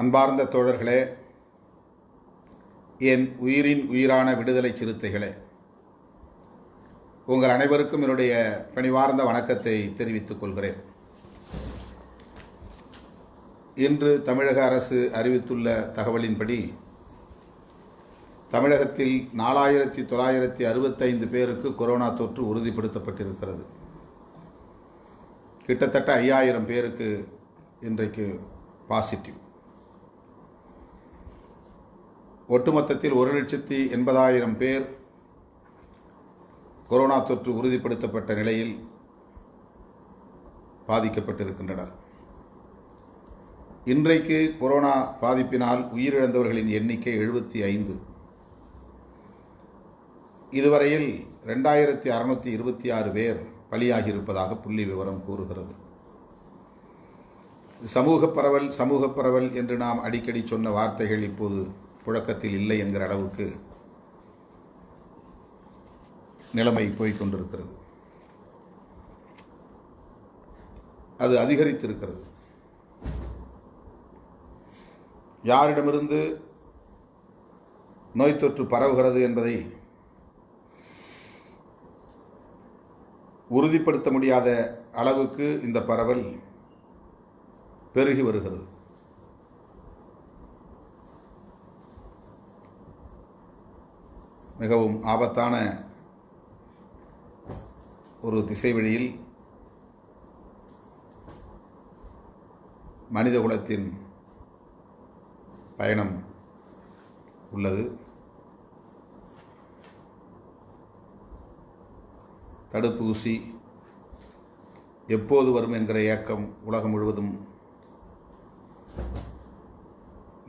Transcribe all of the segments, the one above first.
அன்பார்ந்த தோழர்களே, என் உயிரின் உயிரான விடுதலை சிறுத்தைகளே, உங்கள் அனைவருக்கும் என்னுடைய பணிவார்ந்த வணக்கத்தை தெரிவித்துக் கொள்கிறேன். இன்று தமிழக அரசு அறிவித்துள்ள தகவலின்படி தமிழகத்தில் 4965 பேருக்கு கொரோனா தொற்று உறுதிப்படுத்தப்பட்டிருக்கிறது. கிட்டத்தட்ட 5000 பேருக்கு இன்றைக்கு பாசிட்டிவ். ஒட்டுமொத்தத்தில் 1,80,000 பேர் கொரோனா தொற்று உறுதிப்படுத்தப்பட்ட நிலையில் பாதிக்கப்பட்டிருக்கின்றனர். இன்றைக்கு கொரோனா பாதிப்பினால் உயிரிழந்தவர்களின் எண்ணிக்கை 75. இதுவரையில் 2626 பேர் பலியாகியிருப்பதாக புள்ளி விவரம் கூறுகிறது. சமூக பரவல் என்று நாம் அடிக்கடி சொன்ன வார்த்தைகள் இப்போது புழக்கத்தில் இல்லை என்கிற அளவுக்கு நிலைமை போய்கொண்டிருக்கிறது. அது அதிகரித்திருக்கிறது. யாரிடமிருந்து நோய் தொற்று பரவுகிறது என்பதை உறுதிப்படுத்த முடியாத அளவுக்கு இந்த பரவல் பெருகி வருகிறது. மிகவும் ஆபத்தான ஒரு திசைவழியில் மனிதகுலத்தின் பயணம் உள்ளது. தடுப்பூசி எப்போது வரும் என்கிற ஏக்கம் உலகம் முழுவதும்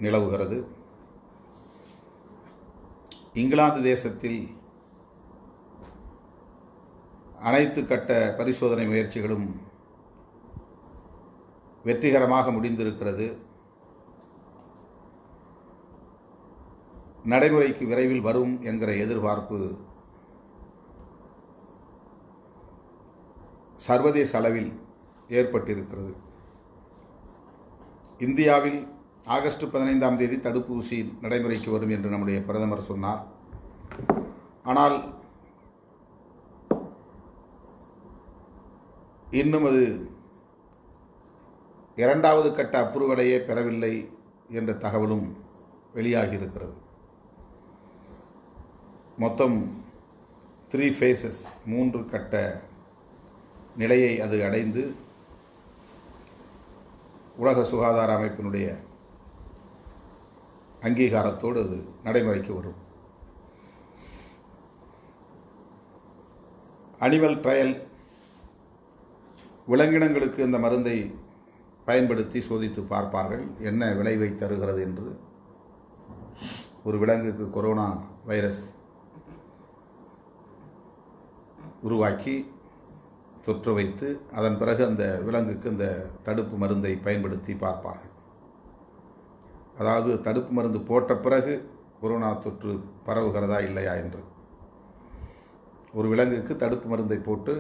நிலவுகிறது. இங்கிலாந்து தேசத்தில் அனைத்து கட்ட பரிசோதனை முயற்சிகளும் வெற்றிகரமாக முடிந்திருக்கிறது. நடைமுறைக்கு விரைவில் வரும் என்கிற எதிர்பார்ப்பு சர்வதேச அளவில் ஏற்பட்டிருக்கிறது. இந்தியாவில் ஆகஸ்ட் 15ஆம் தேதி தடுப்பூசி நடைமுறைக்கு வரும் என்று நம்முடைய பிரதமர் சொன்னார். ஆனால் இன்னும் அது 2வது கட்ட அப்ரூவலையே பெறவில்லை என்ற தகவலும் வெளியாகியிருக்கிறது. மொத்தம் 3 ஃபேஸஸ் 3 கட்ட நிலையை அது அடைந்து உலக சுகாதார அமைப்பினுடைய அங்கீகாரத்தோடு அது நடைமுறைக்கு வரும். அனிமல் ட்ரையல், விலங்கினங்களுக்கு இந்த மருந்தை பயன்படுத்தி சோதித்து பார்ப்பார்கள் என்ன விளைவை தருகிறது என்று. ஒரு விலங்குக்கு கொரோனா வைரஸ் உருவாக்கி தொற்று வைத்து அதன் பிறகு அந்த விலங்குக்கு இந்த தடுப்பு மருந்தை பயன்படுத்தி பார்ப்பார்கள். அதாவது தடுப்பு மருந்து போட்ட பிறகு கொரோனா தொற்று பரவுகிறதா இல்லையா என்று. ஒரு விலங்குக்கு தடுப்பு மருந்தை போட்டு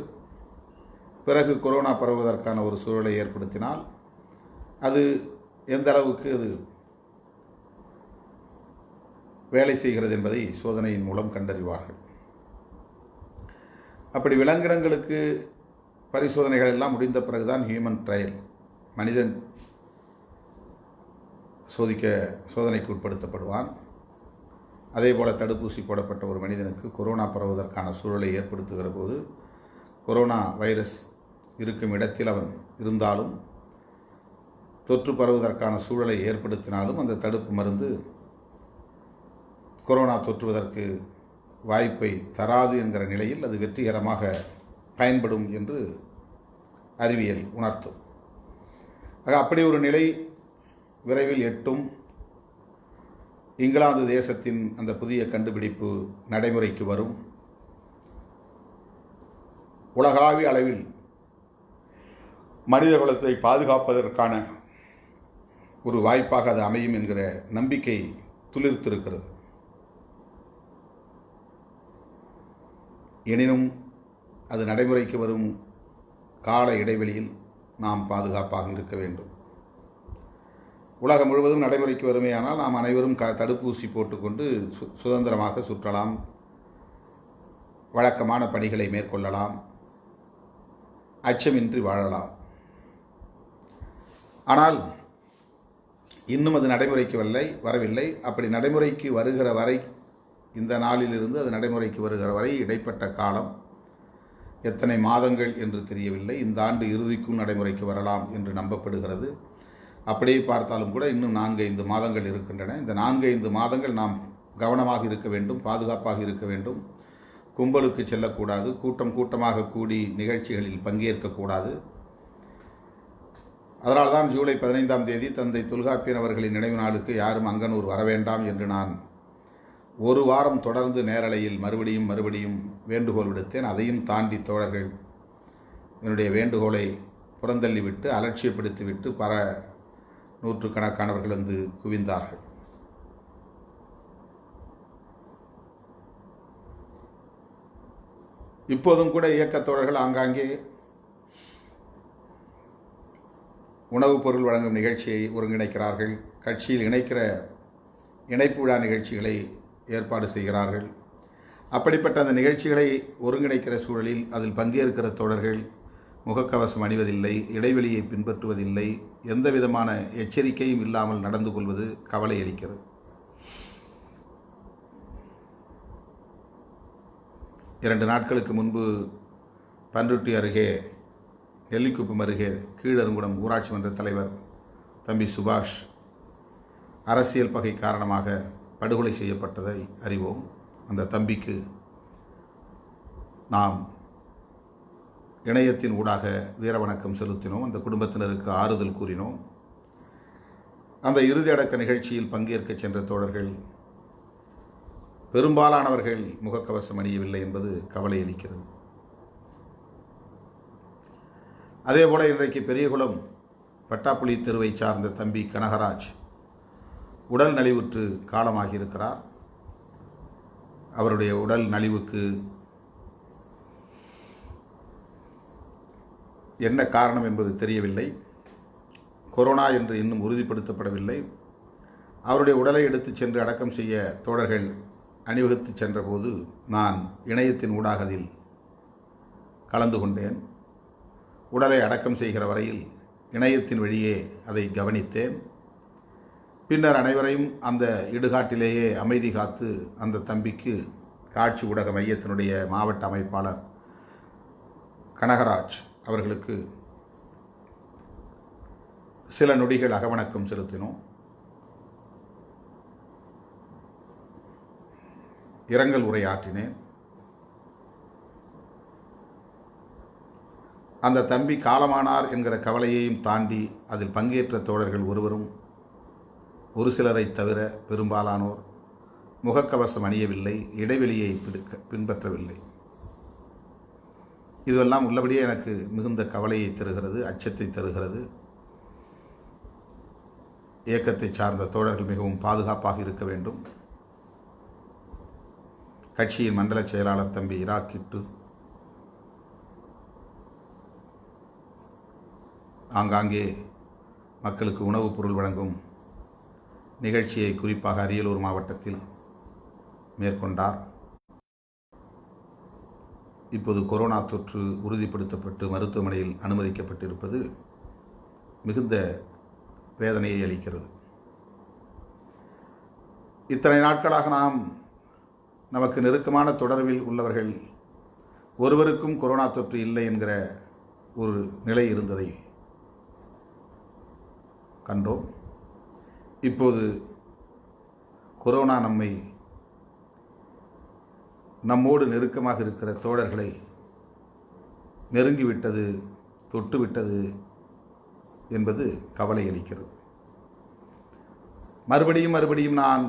பிறகு கொரோனா பரவுவதற்கான ஒரு சூழலை ஏற்படுத்தினால் அது எந்த அளவுக்கு அது வேலை செய்கிறது என்பதை சோதனையின் மூலம் கண்டறிவார்கள். அப்படி விலங்கினங்களுக்கு பரிசோதனைகள் எல்லாம் முடிந்த பிறகுதான் ஹியூமன் ட்ரையல், மனிதன் சோதனைக்கு உட்படுத்தப்படுவான். அதே போல் தடுப்பூசி போடப்பட்ட ஒரு மனிதனுக்கு கொரோனா பரவுவதற்கான சூழலை ஏற்படுத்துகிற போது கொரோனா வைரஸ் இருக்கும் இடத்தில் அவன் இருந்தாலும் தொற்று பரவுவதற்கான சூழலை ஏற்படுத்தினாலும் அந்த தடுப்பு மருந்து கொரோனா தொற்றுவதற்கு வாய்ப்பை தராது என்கிற நிலையில் அது வெற்றிகரமாக பயன்படும் என்று அறிவியல் உணர்த்தும். ஆக அப்படி ஒரு நிலை விரைவில் எட்டும். இங்கிலாந்து தேசத்தின் அந்த புதிய கண்டுபிடிப்பு நடைமுறைக்கு வரும். உலகளாவிய அளவில் மனித குலத்தை பாதுகாப்பதற்கான ஒரு வாய்ப்பாக அது அமையும் என்கிற நம்பிக்கை துளிர்த்திருக்கிறது. எனினும் அது நடைமுறைக்கு வரும் கால இடைவெளியில் நாம் பாதுகாப்பாக இருக்க வேண்டும். உலகம் முழுவதும் நடைமுறைக்கு வருமையானால் நாம் அனைவரும் தடுப்பூசி போட்டுக்கொண்டு சுதந்திரமாக சுற்றலாம், வழக்கமான பணிகளை மேற்கொள்ளலாம், அச்சமின்றி வாழலாம். ஆனால் இன்னும் அது நடைமுறைக்கு வரவில்லை. அப்படி நடைமுறைக்கு வருகிற வரை, இந்த நாளிலிருந்து அது நடைமுறைக்கு வருகிற வரை இடைப்பட்ட காலம் எத்தனை மாதங்கள் என்று தெரியவில்லை. இந்த ஆண்டு இறுதிக்குள் நடைமுறைக்கு வரலாம் என்று நம்பப்படுகிறது. அப்படியே பார்த்தாலும் கூட இன்னும் 4-5 மாதங்கள் இருக்கின்றன. இந்த 4-5 மாதங்கள் நாம் கவனமாக இருக்க வேண்டும், பாதுகாப்பாக இருக்க வேண்டும். கும்பலுக்கு செல்லக்கூடாது, கூட்டமாக கூடி நிகழ்ச்சிகளில் பங்கேற்கக்கூடாது. அதனால்தான் ஜூலை 15ஆம் தேதி தந்தை தொல்காப்பியன் அவர்களின் நினைவு நாளுக்கு யாரும் அங்கனூர் வர வேண்டாம் என்று நான் ஒரு வாரம் தொடர்ந்து நேரலையில் மறுபடியும் வேண்டுகோள் விடுத்தேன். அதையும் தாண்டி தோழர்கள் என்னுடைய வேண்டுகோளை புறந்தள்ளிவிட்டு அலட்சியப்படுத்திவிட்டு பல நூற்றுக்கணக்கானவர்கள் வந்து குவிந்தார்கள். இப்போதும் கூட இயக்கத் தோழர்கள் ஆங்காங்கே உணவுப் பொருள் வழங்கும் நிகழ்ச்சியை ஒருங்கிணைக்கிறார்கள். கட்சியில் இணைப்பு விழா நிகழ்ச்சிகளை ஏற்பாடு செய்கிறார்கள். அப்படிப்பட்ட அந்த நிகழ்ச்சிகளை ஒருங்கிணைக்கிற சூழலில் அதில் பங்கேற்கிற தோழர்கள் முகக்கவசம் அணிவதில்லை, இடைவெளியை பின்பற்றுவதில்லை, எந்த விதமான எச்சரிக்கையும் இல்லாமல் நடந்து கொள்வது கவலை அளிக்கிறது. இரண்டு நாட்களுக்கு முன்பு பன்ருட்டி அருகே, நெல்லிக்குப்பம் அருகே கீழருங்குளம் ஊராட்சி மன்ற தலைவர் தம்பி சுபாஷ் அரசியல் பகை காரணமாக படுகொலை செய்யப்பட்டதை அறிவோம். அந்த தம்பிக்கு நாம் இணையத்தின் ஊடாக வீரவணக்கம் செலுத்தினோம். அந்த குடும்பத்தினருக்கு ஆறுதல் கூறினோம். அந்த இறுதி அடக்க நிகழ்ச்சியில் பங்கேற்க சென்ற தோழர்கள் பெரும்பாலானவர்கள் முகக்கவசம் அணியவில்லை என்பது கவலை அளிக்கிறது. அதேபோல இன்றைக்கு பெரியகுளம் பட்டாப்புளி தெருவை சார்ந்த தம்பி கனகராஜ் உடல் நலிவுற்று காலமாகியிருக்கிறார். அவருடைய உடல் நலிவுக்கு என்ன காரணம் என்பது தெரியவில்லை. கொரோனா என்று இன்னும் உறுதிப்படுத்தப்படவில்லை. அவருடைய உடலை எடுத்து சென்று அடக்கம் செய்ய தோழர்கள் அணிவகுத்து சென்றபோது நான் இணையத்தின் ஊடாக அதில் கலந்து கொண்டேன். உடலை அடக்கம் செய்கிற வரையில் இணையத்தின் வழியே அதை கவனித்தேன். பின்னர் அனைவரையும் அந்த இடுகாட்டிலேயே அமைதி காத்து அந்த தம்பிக்கு காட்சி ஊடக மையத்தினுடைய மாவட்ட அமைப்பாளர் கனகராஜ் அவர்களுக்கு சில நொடிகள் அகவணக்கம் செலுத்தினோம். இரங்கல் உரையாற்றினேன். அந்த தம்பி காலமானார் என்கிற கவலையையும் தாண்டி அதில் பங்கேற்ற தோழர்கள் ஒரு சிலரை தவிர பெரும்பாலானோர் முகக்கவசம் அணியவில்லை, இடைவெளியை பின்பற்றவில்லை. இதுவெல்லாம் உள்ளபடியே எனக்கு மிகுந்த கவலையை தருகிறது, அச்சத்தை தருகிறது. இயக்கத்தை சார்ந்த தோழர்கள் மிகவும் பாதுகாப்பாக இருக்க வேண்டும். கட்சியின் மண்டல செயலாளர் தம்பி இராக்கிட்டு ஆங்காங்கே மக்களுக்கு உணவுப் பொருள் வழங்கும் நிகழ்ச்சியை குறிப்பாக அரியலூர் மாவட்டத்தில் மேற்கொண்டார். இப்போது கொரோனா தொற்று உறுதிப்படுத்தப்பட்டு மருத்துவமனையில் அனுமதிக்கப்பட்டிருப்பது மிகுந்த வேதனையை அளிக்கிறது. இத்தனை நாட்களாக நமக்கு நெருக்கமான தொடர்பில் உள்ளவர்கள் ஒருவருக்கும் கொரோனா தொற்று இல்லை என்கிற ஒரு நிலை இருந்ததை கண்டோம். இப்போது கொரோனா நம்மோடு நெருக்கமாக இருக்கிற தோழர்களை நெருங்கிவிட்டது, தொட்டுவிட்டது என்பது கவலை அளிக்கிறது. மறுபடியும் நான்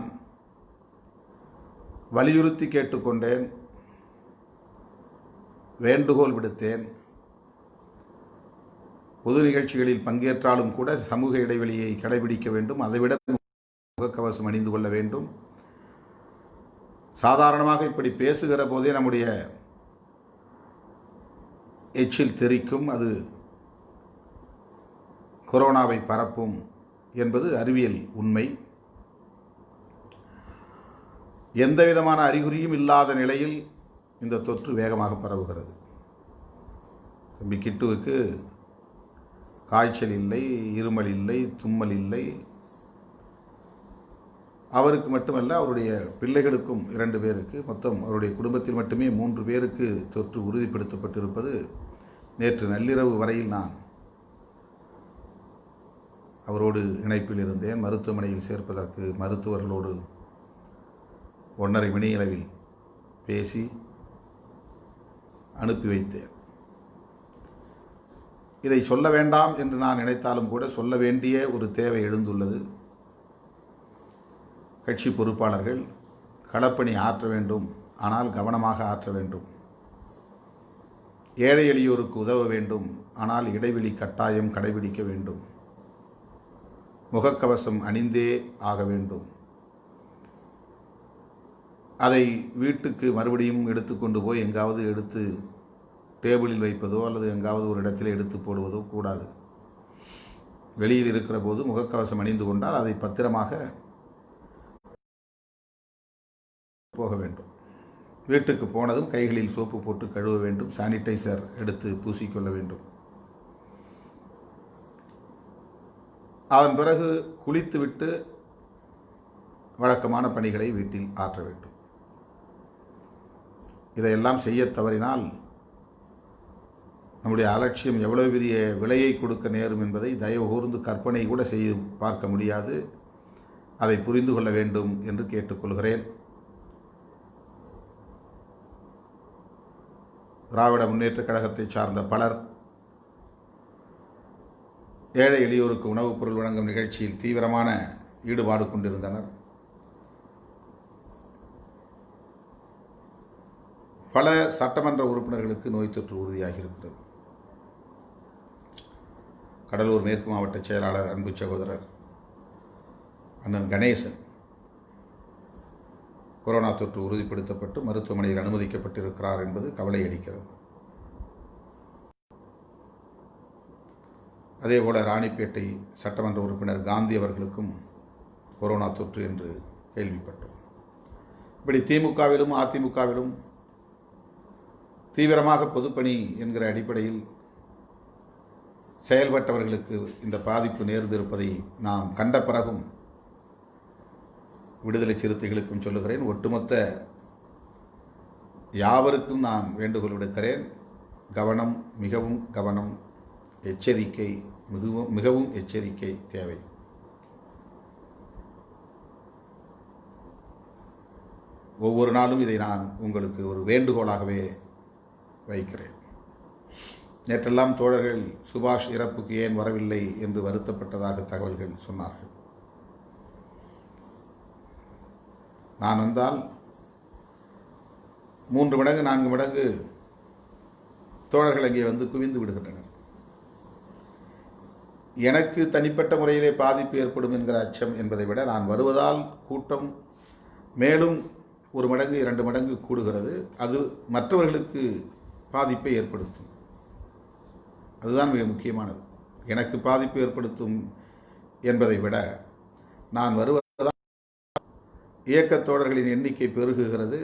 வலியுறுத்தி கேட்டுக்கொண்டேன், வேண்டுகோள் விடுத்தேன். பொது நிகழ்ச்சிகளில் பங்கேற்றாலும் கூட சமூக இடைவெளியை கடைபிடிக்க வேண்டும், அதைவிட முகக்கவசம் அணிந்து கொள்ள வேண்டும். சாதாரணமாக இப்படி பேசுகிற போதே நம்முடைய எச்சில் தெறிக்கும், அது கொரோனாவை பரப்பும் என்பது அறிவியல் உண்மை. எந்த விதமான அறிகுறியும் இல்லாத நிலையில் இந்த தொற்று வேகமாக பரவுகிறது. தம்பி கிட்டுவுக்கு காய்ச்சல் இல்லை, இருமல் இல்லை, தும்மல் இல்லை. அவருக்கு மட்டுமல்ல, அவருடைய பிள்ளைகளுக்கும் 2 பேருக்கு, மொத்தம் அவருடைய குடும்பத்தில் மட்டுமே 3 பேருக்கு தொற்று உறுதிப்படுத்தப்பட்டிருப்பது நேற்று நள்ளிரவு வரையில் நான் அவரோடு இணைப்பில் இருந்தேன். மருத்துவமனையில் சேர்ப்பதற்கு மருத்துவர்களோடு 1:30 மணி அளவில் பேசி அனுப்பி வைத்தேன். இதை சொல்ல வேண்டாம் என்று நான் நினைத்தாலும் கூட சொல்ல வேண்டிய ஒரு தேவை எழுந்துள்ளது. கட்சி பொறுப்பாளர்கள் களப்பணி ஆற்ற வேண்டும், ஆனால் கவனமாக ஆற்ற வேண்டும். ஏழை எளியோருக்கு உதவ வேண்டும், ஆனால் இடைவெளி கட்டாயம் கடைபிடிக்க வேண்டும். முகக்கவசம் அணிந்தே ஆக வேண்டும். அதை வீட்டுக்கு மறுபடியும் எடுத்துக்கொண்டு போய் எங்காவது எடுத்து டேபிளில் வைப்பதோ அல்லது எங்காவது ஒரு இடத்தில் எடுத்து போடுவதோ கூடாது. வெளியில் இருக்கிற போது முகக்கவசம் அணிந்து கொண்டால் அதை பத்திரமாக போக வேண்டும். வீட்டுக்கு போனதும் கைகளில் சோப்பு போட்டு கழுவ வேண்டும். சானிடைசர் எடுத்து பூசிக்கொள்ள வேண்டும். அதன் பிறகு குளித்துவிட்டு வழக்கமான பணிகளை வீட்டில் ஆற்ற வேண்டும். இதையெல்லாம் செய்ய தவறினால் நம்முடைய அலட்சியம் எவ்வளவு பெரிய விலையை கொடுக்க நேரும் என்பதை தயவு கூர்ந்து கற்பனை கூட செய்து பார்க்க முடியாது. அதை புரிந்து கொள்ள வேண்டும் என்று கேட்டுக்கொள்கிறேன். திராவிட முன்னேற்றக் கழகத்தை சார்ந்த பலர் ஏழை எளியோருக்கு உணவுப் பொருள் வழங்கும் நிகழ்ச்சியில் தீவிரமான ஈடுபாடு கொண்டிருந்தனர். பல சட்டமன்ற உறுப்பினர்களுக்கு நோய் தொற்று உறுதியாகியிருக்கிறது. கடலூர் மேற்கு மாவட்ட செயலாளர் அன்பு சகோதரர் அண்ணன் கணேசன் கொரோனா தொற்று உறுதிப்படுத்தப்பட்டு மருத்துவமனையில் அனுமதிக்கப்பட்டிருக்கிறார் என்பது கவலை அளிக்கிறது. அதேபோல ராணிப்பேட்டை சட்டமன்ற உறுப்பினர் காந்தி அவர்களுக்கும் கொரோனா தொற்று என்று கேள்விப்பட்டோம். இப்படி திமுகவிலும் அதிமுகவிலும் தீவிரமாக பொதுப்பணி என்கிற அடிப்படையில் செயல்பட்டவர்களுக்கு இந்த பாதிப்பு நேர்ந்திருப்பதை நாம் கண்ட பிறகும் விடுதலை சிறுத்தைகளுக்கும் சொல்லுகிறேன், ஒட்டுமொத்த யாவருக்கும் நான் வேண்டுகோள் விடுக்கிறேன். கவனம், மிகவும் கவனம், எச்சரிக்கை, மிகவும் எச்சரிக்கை தேவை. ஒவ்வொரு நாளும் இதை நான் உங்களுக்கு ஒரு வேண்டுகோளாகவே வைக்கிறேன். நேற்றெல்லாம் தோழர்கள் சுபாஷ் இறப்புக்கு ஏன் வரவில்லை என்று வருத்தப்பட்டதாக தகவல்கள் சொன்னார்கள். நான் வந்தால் 3 மடங்கு 4 மடங்கு தோழர்கள் அங்கே வந்து குவிந்து விடுகின்றனர். எனக்கு தனிப்பட்ட முறையிலே பாதிப்பு ஏற்படும் என்கிற அச்சம் என்பதை விட நான் வருவதால் கூட்டம் மேலும் 1 மடங்கு 2 மடங்கு கூடுகிறது. அது மற்றவர்களுக்கு பாதிப்பை ஏற்படுத்தும். அதுதான் மிக முக்கியமானது. எனக்கு பாதிப்பு ஏற்படுத்தும் என்பதை விட நான் வருவதால் இயக்கத் தோழர்களின் எண்ணிக்கை பெருகுகிறது.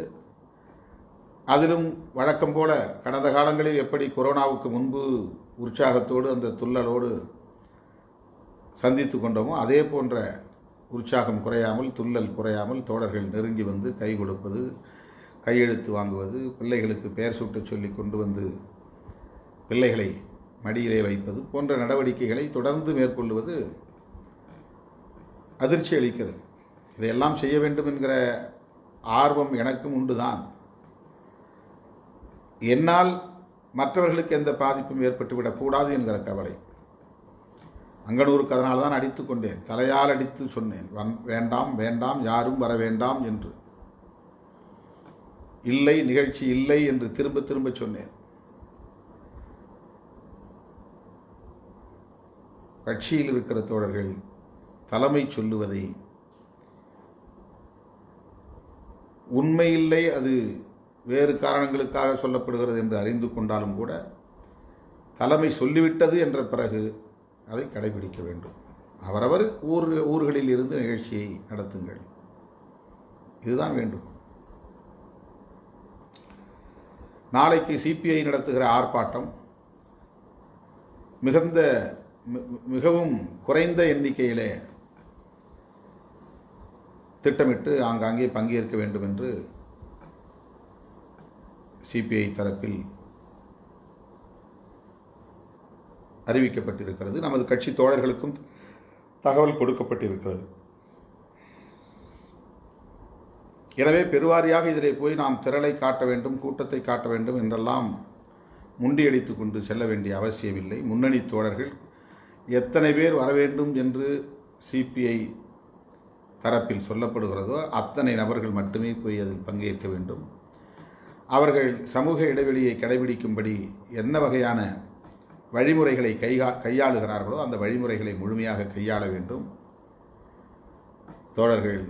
அதிலும் வழக்கம் போல கடந்த காலங்களில் எப்படி கொரோனாவுக்கு முன்பு உற்சாகத்தோடு அந்த துள்ளலோடு சந்தித்து கொண்டோமோ அதே போன்ற உற்சாகம் குறையாமல், துள்ளல் குறையாமல் தோழர்கள் நெருங்கி வந்து கை கொடுப்பது, கையெழுத்து வாங்குவது, பிள்ளைகளுக்கு பெயர் சூட்டச் சொல்லி கொண்டு வந்து பிள்ளைகளை மடியிலே வைப்பது போன்ற நடவடிக்கைகளை தொடர்ந்து மேற்கொள்வது அதிர்ச்சி அளிக்கிறது. இதையெல்லாம் செய்ய வேண்டும் என்கிற ஆர்வம் எனக்கும் உண்டுதான். என்னால் மற்றவர்களுக்கு எந்த பாதிப்பும் ஏற்பட்டுவிடக்கூடாது என்கிற கவலை. அங்கனூருக்கு அதனால் தான் அடித்து கொண்டேன், தலையால் அடித்து சொன்னேன், வேண்டாம் வேண்டாம், யாரும் வர வேண்டாம் என்று. இல்லை, நிகழ்ச்சி இல்லை என்று திரும்ப திரும்ப சொன்னேன். கட்சியில் இருக்கிற தோழர்கள் தலைமை சொல்லுவதை உண்மையில்லை, அது வேறு காரணங்களுக்காக சொல்லப்படுகிறது என்று அறிந்து கொண்டாலும் கூட தலைமை சொல்லிவிட்டது என்ற பிறகு அதை கடைபிடிக்க வேண்டும். அவரவர் ஊர்களில் இருந்து நிகழ்ச்சியை நடத்துங்கள். இதுதான் வேண்டும். நாளைக்கு சிபிஐ நடத்துகிற ஆர்ப்பாட்டம் மிகவும் குறைந்த எண்ணிக்கையிலே திட்டமிட்டு ஆங்காங்கே பங்கேற்க வேண்டும் என்று சிபிஐ தரப்பில் அறிவிக்கப்பட்டிருக்கிறது. நமது கட்சி தோழர்களுக்கும் தகவல் கொடுக்கப்பட்டிருக்கிறது. எனவே பெருவாரியாக இதிலே போய் நாம் திரளை காட்ட வேண்டும், கூட்டத்தை காட்ட வேண்டும் என்றெல்லாம் முண்டியடித்து கொண்டு செல்ல வேண்டிய அவசியமில்லை. முன்னணி தோழர்கள் எத்தனை பேர் வர வேண்டும் என்று சிபிஐ தரப்பில் சொல்லப்படுகிறதோ அத்தனை நபர்கள் மட்டுமே போய் அதில் பங்கேற்க வேண்டும். அவர்கள் சமூக இடைவெளியை கடைபிடிக்கும்படி என்ன வகையான வழிமுறைகளை கையாளுகிறார்களோ அந்த வழிமுறைகளை முழுமையாக கையாள வேண்டும். தோழர்கள்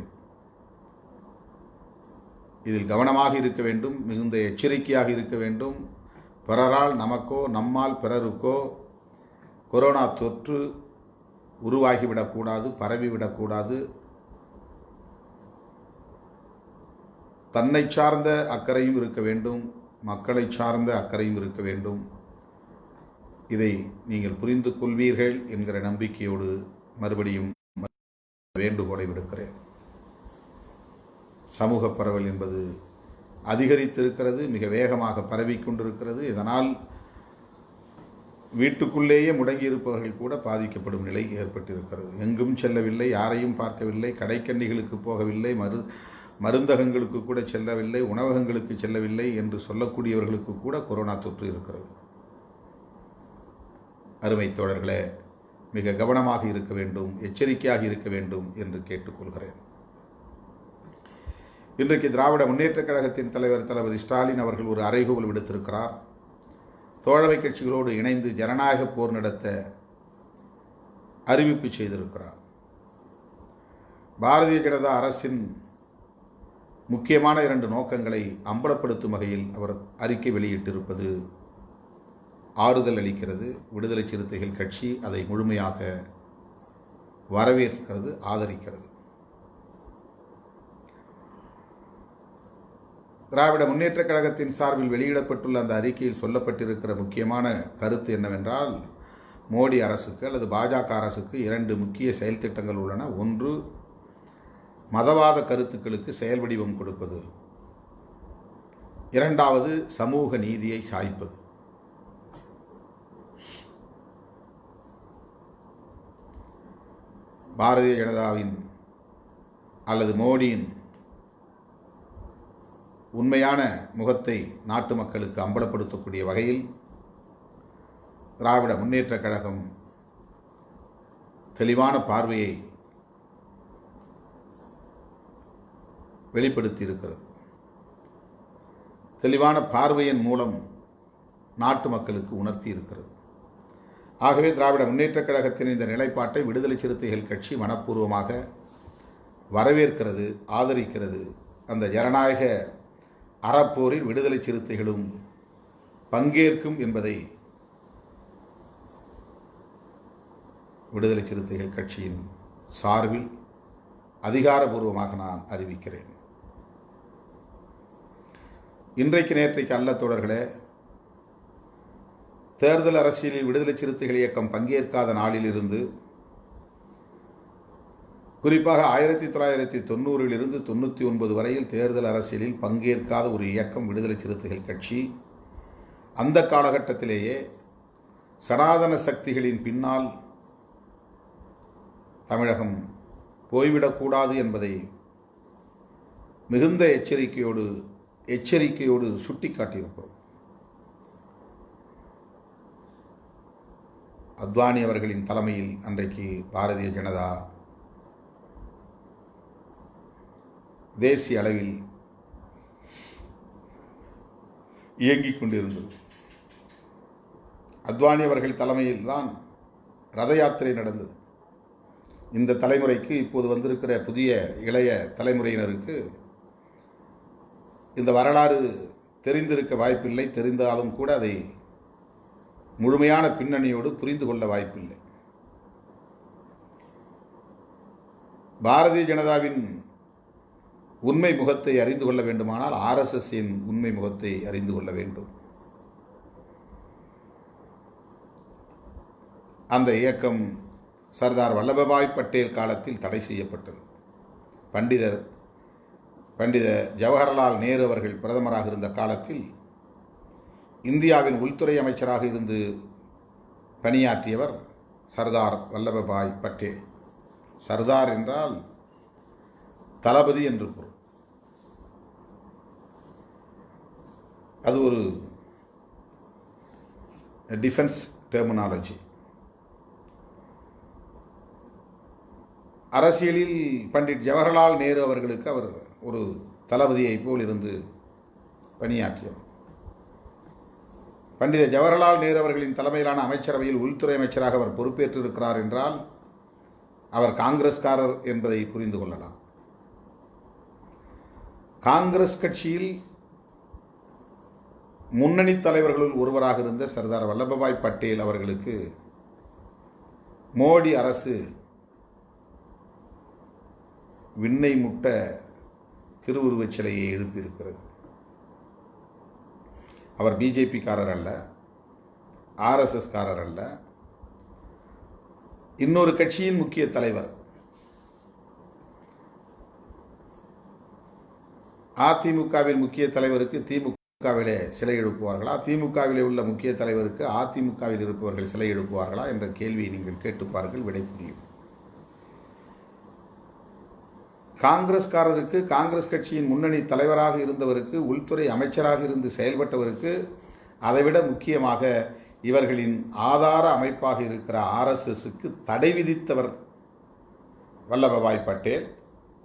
இதில் கவனமாக இருக்க வேண்டும், மிகுந்த எச்சரிக்கையாக இருக்க வேண்டும். பிறரால் நமக்கோ நம்மால் பிறருக்கோ கொரோனா தொற்று உருவாகிவிடக்கூடாது, பரவிவிடக்கூடாது. தன்னை சார்ந்த அக்கறையும் இருக்க வேண்டும், மக்களை சார்ந்த அக்கறையும் இருக்க வேண்டும். இதை நீங்கள் புரிந்து கொள்வீர்கள் என்கிற நம்பிக்கையோடு மறுபடியும் வேண்டுகோளை விடுக்கிறேன். சமூக பரவல் என்பது அதிகரித்திருக்கிறது, மிக வேகமாக பரவிக்கொண்டிருக்கிறது. இதனால் வீட்டுக்குள்ளேயே முடங்கியிருப்பவர்கள் கூட பாதிக்கப்படும் நிலை ஏற்பட்டிருக்கிறது. எங்கும் செல்லவில்லை, யாரையும் பார்க்கவில்லை, கடைக்கண்ணிகளுக்கு போகவில்லை, மருந்தகங்களுக்கு கூட செல்லவில்லை, உணவகங்களுக்கு செல்லவில்லை என்று சொல்லக்கூடியவர்களுக்கு கூட கொரோனா தொற்று இருக்கிறது. அருமை தோழர்களே, மிக கவனமாக இருக்க வேண்டும், எச்சரிக்கையாக இருக்க வேண்டும் என்று கேட்டுக்கொள்கிறேன். இன்றைக்கு திராவிட முன்னேற்றக் கழகத்தின் தலைவர் தளபதி ஸ்டாலின் அவர்கள் ஒரு அறைகூவல் விடுத்திருக்கிறார். தோழமை கட்சிகளோடு இணைந்து ஜனநாயக போர் நடத்த அறிவிப்பு செய்திருக்கிறார். பாரதிய ஜனதா அரசின் முக்கியமான 2 நோக்கங்களை அம்பலப்படுத்தும் வகையில் அவர் அறிக்கை வெளியிட்டிருப்பது ஆறுதல் அளிக்கிறது. விடுதலை சிறுத்தைகள் கட்சி அதை முழுமையாக வரவேற்கிறது, ஆதரிக்கிறது. திராவிட முன்னேற்றக் கழகத்தின் சார்பில் வெளியிடப்பட்டுள்ள அந்த அறிக்கையில் சொல்லப்பட்டிருக்கிற முக்கியமான கருத்து என்னவென்றால், மோடி அரசுக்கு அல்லது பாஜக அரசுக்கு 2 முக்கிய செயல் திட்டங்கள் உள்ளன. ஒன்று, மதவாத கருத்துக்களுக்கு செயல் வடிவம் கொடுப்பது. இரண்டாவது, சமூக நீதியை சாய்ப்பது. பாரதிய ஜனதாவின் அல்லது மோடியின் உண்மையான முகத்தை நாட்டு மக்களுக்கு அம்பலப்படுத்தக்கூடிய வகையில் திராவிட முன்னேற்றக் கழகம் தெளிவான பார்வையை வெளிப்படுத்தி இருக்கிறது. தெளிவான பார்வையின் மூலம் நாட்டு மக்களுக்கு உணர்த்தி இருக்கிறது. ஆகவே திராவிட முன்னேற்றக் கழகத்தின் இந்த நிலைப்பாட்டை விடுதலை சிறுத்தைகள் கட்சி மனப்பூர்வமாக வரவேற்கிறது, ஆதரிக்கிறது. அந்த ஜனநாயக அறப்போரில் விடுதலை சிறுத்தைகளும் பங்கேற்கும் என்பதை விடுதலை சிறுத்தைகள் கட்சியின் சார்பில் அதிகாரபூர்வமாக நான் அறிவிக்கிறேன். இன்றைக்கு நேற்றைக்கு அல்ல தோழர்களே, தேர்தல் அரசியலில் விடுதலை சிறுத்தைகள் இயக்கம் பங்கேற்காத நாளிலிருந்து, குறிப்பாக 1990 99 வரையில் தேர்தல் அரசியலில் பங்கேற்காத ஒரு இயக்கம் விடுதலை சிறுத்தைகள் கட்சி. அந்த காலகட்டத்திலேயே சனாதன சக்திகளின் பின்னால் தமிழகம் போய்விடக்கூடாது என்பதை மிகுந்த எச்சரிக்கையோடு சுட்டிக்காட்டியிருக்கிறோம். அத்வானி அவர்களின் தலைமையில் அன்றைக்கு பாரதிய ஜனதா தேசிய அளவில் இயங்கிக் கொண்டிருந்தது. அத்வானி அவர்கள் தலைமையில் தான் ரத யாத்திரை நடந்தது. இந்த தலைமுறைக்கு, இப்போது வந்திருக்கிற புதிய இளைய தலைமுறையினருக்கு இந்த வரலாறு தெரிந்திருக்க வாய்ப்பில்லை. தெரிந்தாலும் கூட அதை முழுமையான பின்னணியோடு புரிந்து கொள்ள வாய்ப்பில்லை. பாரதிய ஜனதாவின் உண்மை முகத்தை அறிந்து கொள்ள வேண்டுமானால் ஆர்எஸ்எஸ்ஸின் உண்மை முகத்தை அறிந்து கொள்ள வேண்டும். அந்த இயக்கம் சர்தார் வல்லபாய் பட்டேல் காலத்தில் தடை செய்யப்பட்டது. பண்டித ஜவஹர்லால் நேரு அவர்கள் பிரதமராக இருந்த காலத்தில் இந்தியாவின் உள்துறை அமைச்சராக இருந்து பணியாற்றியவர் சர்தார் வல்லபாய் பட்டேல். சர்தார் என்றால் தளபதி என்று பொருள். அது ஒரு டிஃபென்ஸ் டெர்மினாலஜி. அரசியலில் பண்டிட் ஜவஹர்லால் நேரு அவர்களுக்கு அவர் ஒரு தளபதியை போல் இருந்து பணியாற்றியவர். பண்டித ஜவஹர்லால் நேரு அவர்களின் தலைமையிலான அமைச்சரவையில் உள்துறை அமைச்சராக அவர் பொறுப்பேற்றிருக்கிறார் என்றால் அவர் காங்கிரஸ்காரர் என்பதை புரிந்து கொள்ளலாம். காங்கிரஸ் கட்சியில் முன்னணி தலைவர்களுள் ஒருவராக இருந்த சர்தார் வல்லபாய் பட்டேல் அவர்களுக்கு மோடி அரசு விண்ணை முட்ட திருவுருவச் சிலையை எழுப்பியிருக்கிறது. அவர் பிஜேபிக்காரர் அல்ல, ஆர்எஸ்எஸ்காரர் அல்ல, இன்னொரு கட்சியின் முக்கிய தலைவர். அதிமுகவின் முக்கிய தலைவருக்கு திமுகவிலே சிலை எழுப்புவார்களா, திமுகவிலே உள்ள முக்கிய தலைவருக்கு அதிமுகவில் இருப்பவர்கள் சிலை எழுப்புவார்களா என்ற கேள்வியை நீங்கள் கேட்டுப்பார்கள், விடை புரியும். காங்கிரஸ்காரருக்கு, காங்கிரஸ் கட்சியின் முன்னணி தலைவராக இருந்தவருக்கு, உள்துறை அமைச்சராக இருந்து செயல்பட்டவருக்கு, அதைவிட முக்கியமாக இவர்களின் ஆதார அமைப்பாக இருக்கிற ஆர்எஸ்எஸ்க்கு தடை விதித்தவர் வல்லபாய் பட்டேல்.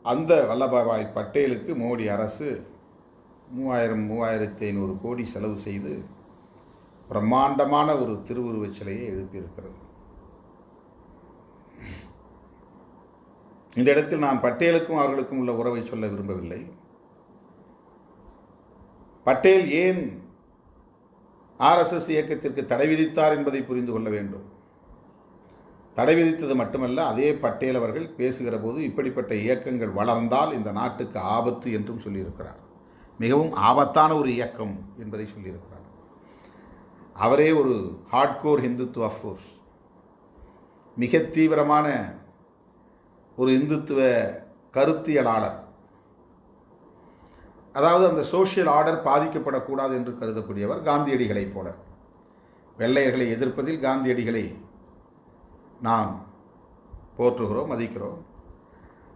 அந்த வல்லபாய் பட்டேலுக்கு மோடி அரசு 3500 கோடி செலவு செய்து பிரம்மாண்டமான ஒரு திருவுருவச் சிலையை எழுப்பியிருக்கிறது. இந்த இடத்தில் நான் பட்டேலுக்கும் அவர்களுக்கும் உள்ள உறவை சொல்ல விரும்பவில்லை. பட்டேல் ஏன் ஆர்எஸ்எஸ் இயக்கத்திற்கு தடை விதித்தார் என்பதை புரிந்து கொள்ள வேண்டும். தடை விதித்தது மட்டுமல்ல, அதே பட்டேல் அவர்கள் பேசுகிற போது இப்படிப்பட்ட இயக்கங்கள் வளர்ந்தால் இந்த நாட்டுக்கு ஆபத்து என்றும் சொல்லியிருக்கிறார். மிகவும் ஆபத்தான ஒரு இயக்கம் என்பதை சொல்லியிருக்கிறார். அவரே ஒரு ஹார்ட்கோர் இந்துத்துவ ஃபோர்ஸ், மிக தீவிரமான ஒரு இந்துத்துவ கருத்தியலாளர். அதாவது அந்த சோஷியல் ஆர்டர் பாதிக்கப்படக்கூடாது என்று கருதக்கூடியவர். காந்தியடிகளைப் போல வெள்ளையர்களை எதிர்ப்பதில் காந்தியடிகளை நாம் போற்றுகிறோம், மதிக்கிறோம்.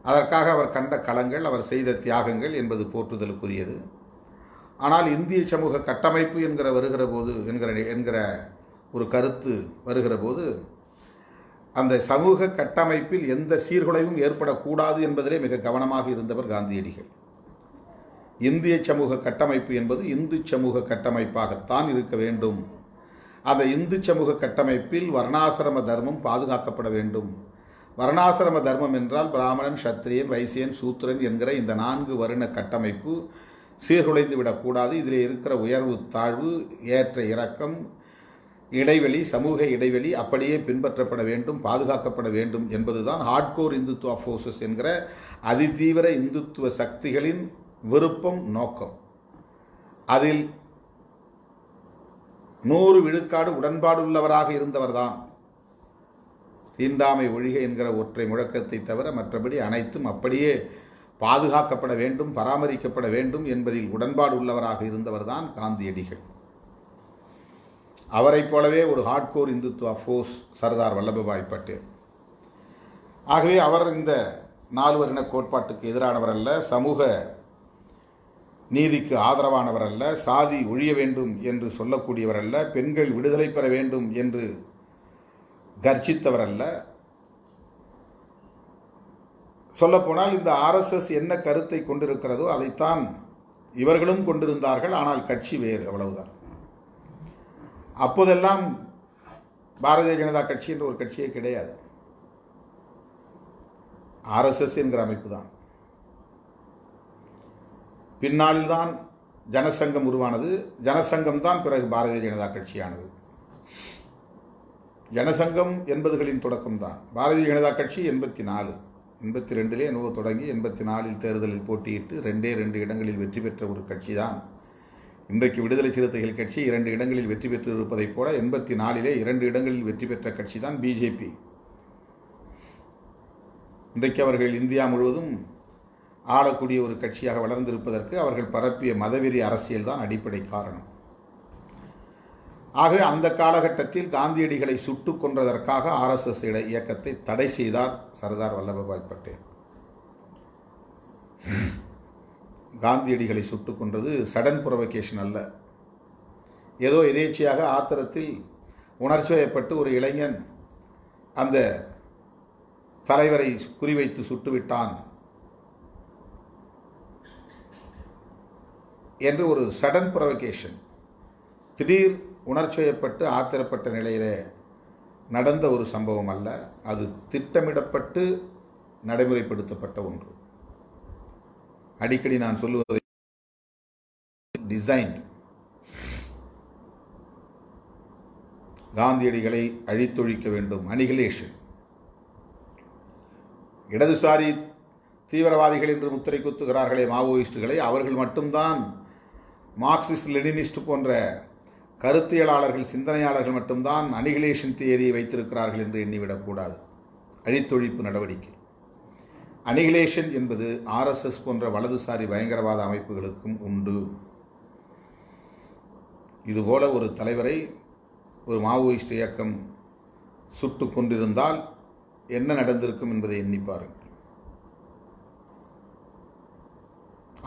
அதற்காக அவர் கண்ட களங்கள், அவர் செய்த தியாகங்கள் என்பது போற்றுதலுக்குரியது. ஆனால் இந்திய சமூக கட்டமைப்பு என்கிற ஒரு கருத்து வருகிற போது அந்த சமூக கட்டமைப்பில் எந்த சீர்குலைவும் ஏற்படக்கூடாது என்பதிலே மிக கவனமாக இருந்தவர் காந்தியடிகள். இந்திய சமூக கட்டமைப்பு என்பது இந்து சமூக கட்டமைப்பாகத்தான் இருக்க வேண்டும். அந்த இந்து சமூக கட்டமைப்பில் வர்ணாசிரம தர்மம் பாதுகாக்கப்பட வேண்டும். வர்ணாசிரம தர்மம் என்றால் பிராமணன், சத்திரியன், வைசியன், சூத்திரன் என்கிற இந்த 4 வருண கட்டமைப்பு சீர்குலைந்து விடக்கூடாது. இதில் இருக்கிற உயர்வு, தாழ்வு, ஏற்ற இறக்கம், இடைவெளி, சமூக இடைவெளி அப்படியே பின்பற்றப்பட வேண்டும், பாதுகாக்கப்பட வேண்டும் என்பதுதான் ஹார்ட்கோர் இந்துத்துவ ஃபோர்ஸஸ் என்கிற அதிதீவிர இந்துத்துவ சக்திகளின் விருப்பம், நோக்கம். அதில் 100 விழுக்காடு உடன்பாடு உள்ளவராக இருந்தவர்தான். தீண்டாமை ஒழிக என்கிற ஒற்றை முழக்கத்தை தவிர மற்றபடி அனைத்தும் அப்படியே பாதுகாக்கப்பட வேண்டும், பராமரிக்கப்பட வேண்டும் என்பதில் உடன்பாடு உள்ளவராக இருந்தவர்தான் காந்தியடிகள். அவரைப் போலவே ஒரு ஹார்ட்கோர் இந்துத்துவ ஃபோர்ஸ் சர்தார் வல்லபாய் பட்டேல். ஆகவே அவர் இந்த 4 வருண கோட்பாட்டுக்கு எதிரானவர் அல்ல, சமூக நீதிக்கு ஆதரவானவர் அல்ல, சாதி ஒழிய வேண்டும் என்று சொல்லக்கூடியவர் அல்ல, பெண்கள் விடுதலை பெற வேண்டும் என்று கர்ஜித்தவர் அல்ல. சொல்லப்போனால் இந்த ஆர்எஸ்எஸ் என்ன கருத்தை கொண்டிருக்கிறதோ அதைத்தான் இவர்களும் கொண்டிருந்தார்கள். ஆனால் கட்சி வேறு, அவ்வளவுதான். அப்போதெல்லாம் பாரதிய ஜனதா கட்சி என்ற ஒரு கட்சியே கிடையாது. ஆர்எஸ்எஸ் என்கிற அமைப்பு தான். பின்னாளில் தான் ஜனசங்கம் உருவானது. ஜனசங்கம் தான் பிறகு பாரதிய ஜனதா கட்சியானது. ஜனசங்கம் 80களின் தொடக்கம்தான். பாரதிய ஜனதா கட்சி 84. 82 என்னவோ தொடங்கி 84 தேர்தலில் போட்டியிட்டு 2 இடங்களில் வெற்றி பெற்ற ஒரு கட்சி தான் இன்றைக்கு விடுதலை சிறுத்தைகள் கட்சி. 2 இடங்களில் வெற்றி பெற்று இருப்பதைப் போல 84 2 இடங்களில் வெற்றி பெற்ற கட்சி தான் பிஜேபி. இன்றைக்கு அவர்கள் இந்தியா முழுவதும் ஆளக்கூடிய ஒரு கட்சியாக வளர்ந்திருப்பதற்கு அவர்கள் பரப்பிய மதவெறி அரசியல் தான் அடிப்படை காரணம். ஆகவே அந்த காலகட்டத்தில் காந்தியடிகளை சுட்டுக் கொன்றதற்காக RSS இயக்கத்தை தடை செய்தார் சர்தார் வல்லபாய் பட்டேல். காந்தியடிகளை சுட்டுக் கொன்றது சடன் புரொவகேஷன் அல்ல. ஏதோ எதேச்சையாக ஆத்திரத்தில் உணர்ச்சி வயப்பட்டு ஒரு இளைஞன் அந்த தலைவரை குறிவைத்து சுட்டுவிட்டான் என்று ஒரு சடன் புரொவகேஷன், திடீர் உணர்ச்சி வயப்பட்டு ஆத்திரப்பட்ட நிலையிலே நடந்த ஒரு சம்பவம் அல்ல. அது திட்டமிடப்பட்டு நடைமுறைப்படுத்தப்பட்ட ஒன்று. அடிக்கடி நான் சொல்லுவதை டிசைன். காந்தியடிகளை அழித்தொழிக்க வேண்டும், அனிகிலேஷன். இடதுசாரி தீவிரவாதிகள் என்று முத்திரை குத்துகிறார்களே மாவோயிஸ்டுகளை, அவர்கள் மட்டும்தான் மார்க்சிஸ்ட் லெனினிஸ்ட் போன்ற கருத்தியலாளர்கள், சிந்தனையாளர்கள் மட்டும்தான் அனிகிலேஷன் தியரியை வைத்திருக்கிறார்கள் என்று எண்ணிவிடக்கூடாது. அழித்தொழிப்பு நடவடிக்கை. அனிகிலேஷன் என்பது RSS போன்ற வலதுசாரி பயங்கரவாத அமைப்புகளுக்கும் உண்டு. இதுபோல ஒரு தலைவரை ஒரு மாவோயிஸ்ட் இயக்கம் சுட்டு கொண்டிருந்தால் என்ன நடந்திருக்கும் என்பதை எண்ணி பாருங்கள்.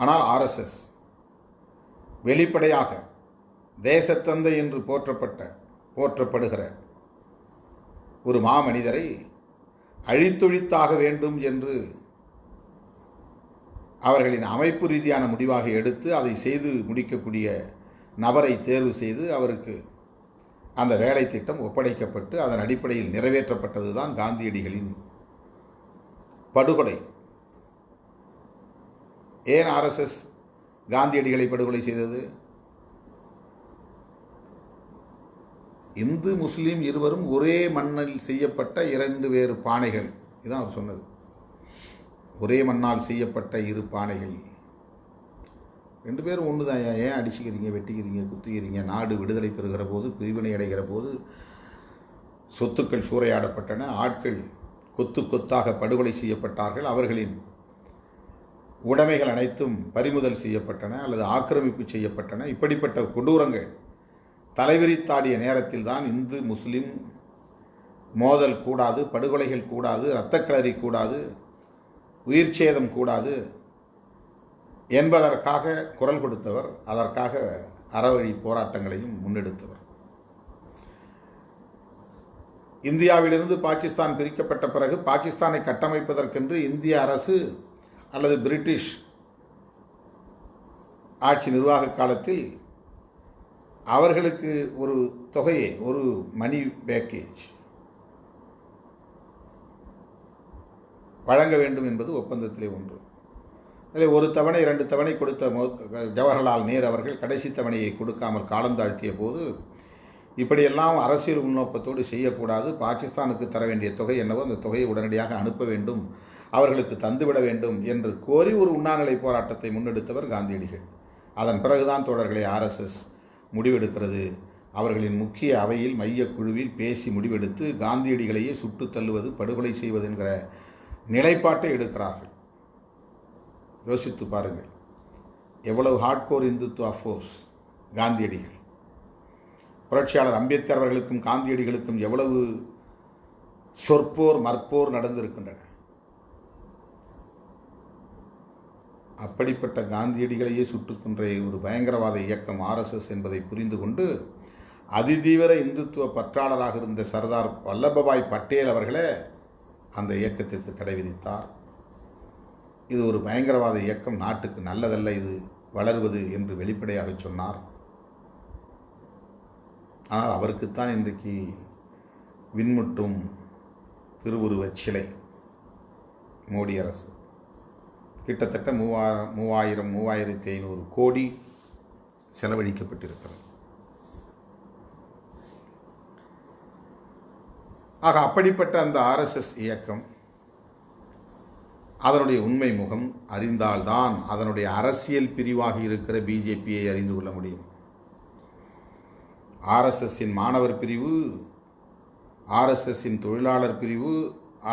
ஆனால் RSS வெளிப்படையாக தேசத்தந்தை என்று போற்றப்படுகிற ஒரு மாமனிதரை அழித்தொழித்தாக வேண்டும் என்று அவர்களின் அமைப்பு ரீதியான முடிவாக எடுத்து அதை செய்து முடிக்கக்கூடிய நபரை தேர்வு செய்து அவருக்கு அந்த வேலை திட்டம் ஒப்படைக்கப்பட்டு அதன் அடிப்படையில் நிறைவேற்றப்பட்டதுதான் காந்தியடிகளின் படுகொலை. ஏன் RSS காந்தியடிகளை படுகொலை செய்தது? இந்து முஸ்லீம் இருவரும் ஒரே மண்ணில் செய்யப்பட்ட 2 வேறு பானைகள். இதுதான் அவர் சொன்னது. ஒரே மண்ணால் செய்யப்பட்ட 2 பானைகள். 2 பேரும் ஒன்று தான். ஏன் அடிச்சுக்கிறீங்க, வெட்டிக்கிறீங்க, குத்துகிறீங்க? நாடு விடுதலை பெறுகிற போது, பிரிவினை அடைகிற போது சொத்துக்கள் சூறையாடப்பட்டன, ஆட்கள் கொத்து கொத்தாக படுகொலை செய்யப்பட்டார்கள், அவர்களின் உடைமைகள் அனைத்தும் பறிமுதல் செய்யப்பட்டன அல்லது ஆக்கிரமிப்பு செய்யப்பட்டன. இப்படிப்பட்ட கொடூரங்கள் தலைவிரித்தாடிய நேரத்தில் தான் இந்து முஸ்லிம் மோதல் கூடாது, படுகொலைகள் கூடாது, இரத்தக்களறி கூடாது, உயிர் சேதம் கூடாது என்பதற்காக குரல் கொடுத்தவர். அதற்காக அறவழி போராட்டங்களையும் முன்னெடுத்தவர். இந்தியாவிலிருந்து பாகிஸ்தான் பிரிக்கப்பட்ட பிறகு பாகிஸ்தானை கட்டமைப்பதற்கென்று இந்திய அரசு அல்லது பிரிட்டிஷ் ஆட்சி நிர்வாக காலத்தில் அவர்களுக்கு ஒரு தொகையை, ஒரு மணி பேக்கேஜ் வழங்க வேண்டும் என்பது ஒப்பந்தத்திலே ஒன்று. அதில் ஒரு தவணை 2 தவணை கொடுத்த ஜவஹர்லால் நேரு அவர்கள் கடைசி தவணையை கொடுக்காமல் காலம் தாழ்த்திய போது, இப்படியெல்லாம் அரசியல் உள்நோக்கத்தோடு செய்யக்கூடாது, பாகிஸ்தானுக்கு தர வேண்டிய தொகை என்னவோ அந்த தொகையை உடனடியாக அனுப்ப வேண்டும், அவர்களுக்கு தந்துவிட வேண்டும் என்று கோரி ஒரு உண்ணாநிலை போராட்டத்தை முன்னெடுத்தவர் காந்தியடிகள். அதன் பிறகுதான் தோழர்களை RSS முடிவெடுக்கிறது. அவர்களின் முக்கிய அவையில் மைய குழுவில் பேசி முடிவெடுத்து காந்தியடிகளையே சுட்டு தள்ளுவது, படுகொலை செய்வது என்கிற நிலைப்பாட்டை எடுக்கிறார்கள். யோசித்து பாருங்கள், எவ்வளவு ஹார்ட்கோர் இந்துத்துவ ஃபோர்ஸ் காந்தியடிகள். புரட்சியாளர் அம்பேத்கர் அவர்களுக்கும் காந்தியடிகளுக்கும் எவ்வளவு சொற்போர் மற்போர் நடந்திருக்கின்றன. அப்படிப்பட்ட காந்தியடிகளையே சுட்டுக்கொன்ற ஒரு பயங்கரவாத இயக்கம் RSS என்பதை புரிந்து கொண்டு அதிதீவிர இந்துத்துவ பற்றாளராக இருந்த சர்தார் வல்லபாய் பட்டேல் அவர்களே அந்த இயக்கத்திற்கு தடை விதித்தார். இது ஒரு பயங்கரவாத இயக்கம், நாட்டுக்கு நல்லதல்ல இது வளர்வது என்று வெளிப்படையாக சொன்னார். ஆனால் அவருக்குத்தான் இன்றைக்கு விண்முட்டும் திருவுருவச் சிலை மோடி அரசு. கிட்டத்தட்ட 3500 கோடி செலவழிக்கப்பட்டிருக்கிறது. ஆக அப்படிப்பட்ட அந்த RSS இயக்கம் அதனுடைய உண்மை முகம் அறிந்தால்தான் அதனுடைய அரசியல் பிரிவாக இருக்கிற பிஜேபியை அறிந்து கொள்ள முடியும். ஆர்எஸ்எஸ்ஸின் மாணவர் பிரிவு, ஆர்எஸ்எஸ்ஸின் தொழிலாளர் பிரிவு,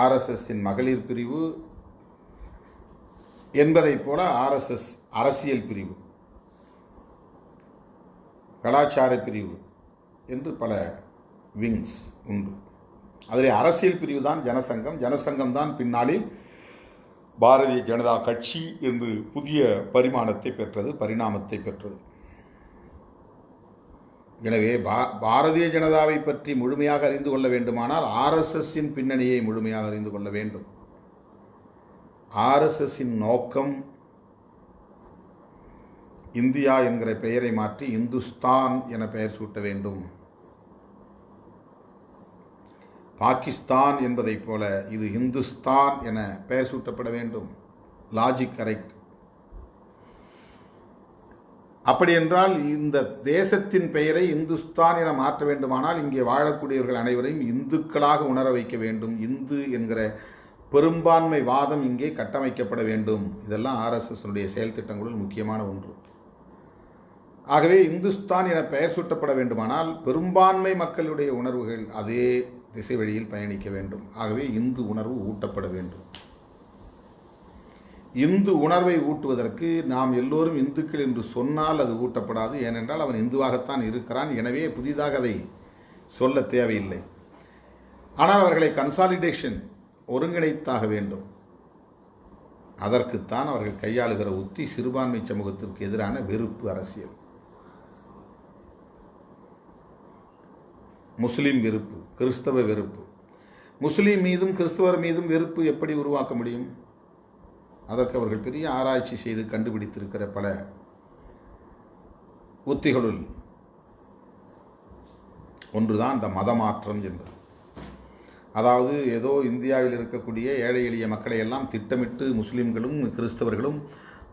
ஆர்எஸ்எஸ்ஸின் மகளிர் பிரிவு என்பதைப் போல ஆர்எஸ்எஸ் அரசியல் பிரிவு, கலாச்சார பிரிவு என்று பல விங்ஸ் உண்டு. அதில் அரசியல் பிரிவு தான் ஜனசங்கம். ஜனசங்கம் தான் பின்னாளில் பாரதிய ஜனதா கட்சி என்று புதிய பரிமாணத்தை பெற்றது, பரிணாமத்தை பெற்றது. எனவே பாரதிய ஜனதாவை பற்றி முழுமையாக அறிந்து கொள்ள வேண்டுமானால் ஆர்எஸ்எஸ்ஸின் பின்னணியை முழுமையாக அறிந்து கொள்ள வேண்டும். ஆர்எஸ்எஸ்ஸின் நோக்கம் இந்தியா என்கிற பெயரை மாற்றி இந்துஸ்தான் என பெயர் சூட்ட வேண்டும். பாகிஸ்தான் என்பதைப் போல இது இந்துஸ்தான் என பெயர் சூட்டப்பட வேண்டும். Logic correct. அப்படி என்றால் இந்த தேசத்தின் பெயரை இந்துஸ்தான் என மாற்ற வேண்டுமானால் இங்கே வாழக்கூடியவர்கள் அனைவரையும் இந்துக்களாக உணர வைக்க வேண்டும். இந்து என்கிற பெரும்பான்மை வாதம் இங்கே கட்டமைக்கப்பட வேண்டும். இதெல்லாம் ஆர்எஸ்எஸ்னுடைய செயல் திட்டங்களுள் முக்கியமான ஒன்று. ஆகவே இந்துஸ்தான் என பெயர் சூட்டப்பட வேண்டுமானால் பெரும்பான்மை மக்களுடைய உணர்வுகள் அதே திசை வழியில் பயணிக்க வேண்டும். ஆகவே இந்து உணர்வு ஊட்டப்பட வேண்டும். இந்து உணர்வை ஊட்டுவதற்கு நாம் எல்லோரும் இந்துக்கள் என்று சொன்னால் அது ஊட்டப்படாது. ஏனென்றால் அவன் இந்துவாகத்தான் இருக்கிறான். எனவே புதிதாக அதை சொல்ல தேவையில்லை. ஆனால் அவர்களை கன்சாலிடேஷன் ஒருங்கிணைத்தாக வேண்டும். அதற்குத்தான் அவர்கள் கையாளுகிற உத்தி சிறுபான்மை சமூகத்திற்கு எதிரான வெறுப்பு அரசியல், முஸ்லிம் வெறுப்பு, கிறிஸ்தவ வெறுப்பு. முஸ்லிம் மீதும் கிறிஸ்தவர் மீதும் வெறுப்பு எப்படி உருவாக்க முடியும்? அதற்கு அவர்கள் பெரிய ஆராய்ச்சி செய்து கண்டுபிடித்திருக்கிற பல உத்திகளுள் ஒன்றுதான் இந்த மதமாற்றம் என்பது. அதாவது ஏதோ இந்தியாவில் இருக்கக்கூடிய ஏழை எளிய மக்களை எல்லாம் திட்டமிட்டு முஸ்லிம்களும் கிறிஸ்தவர்களும்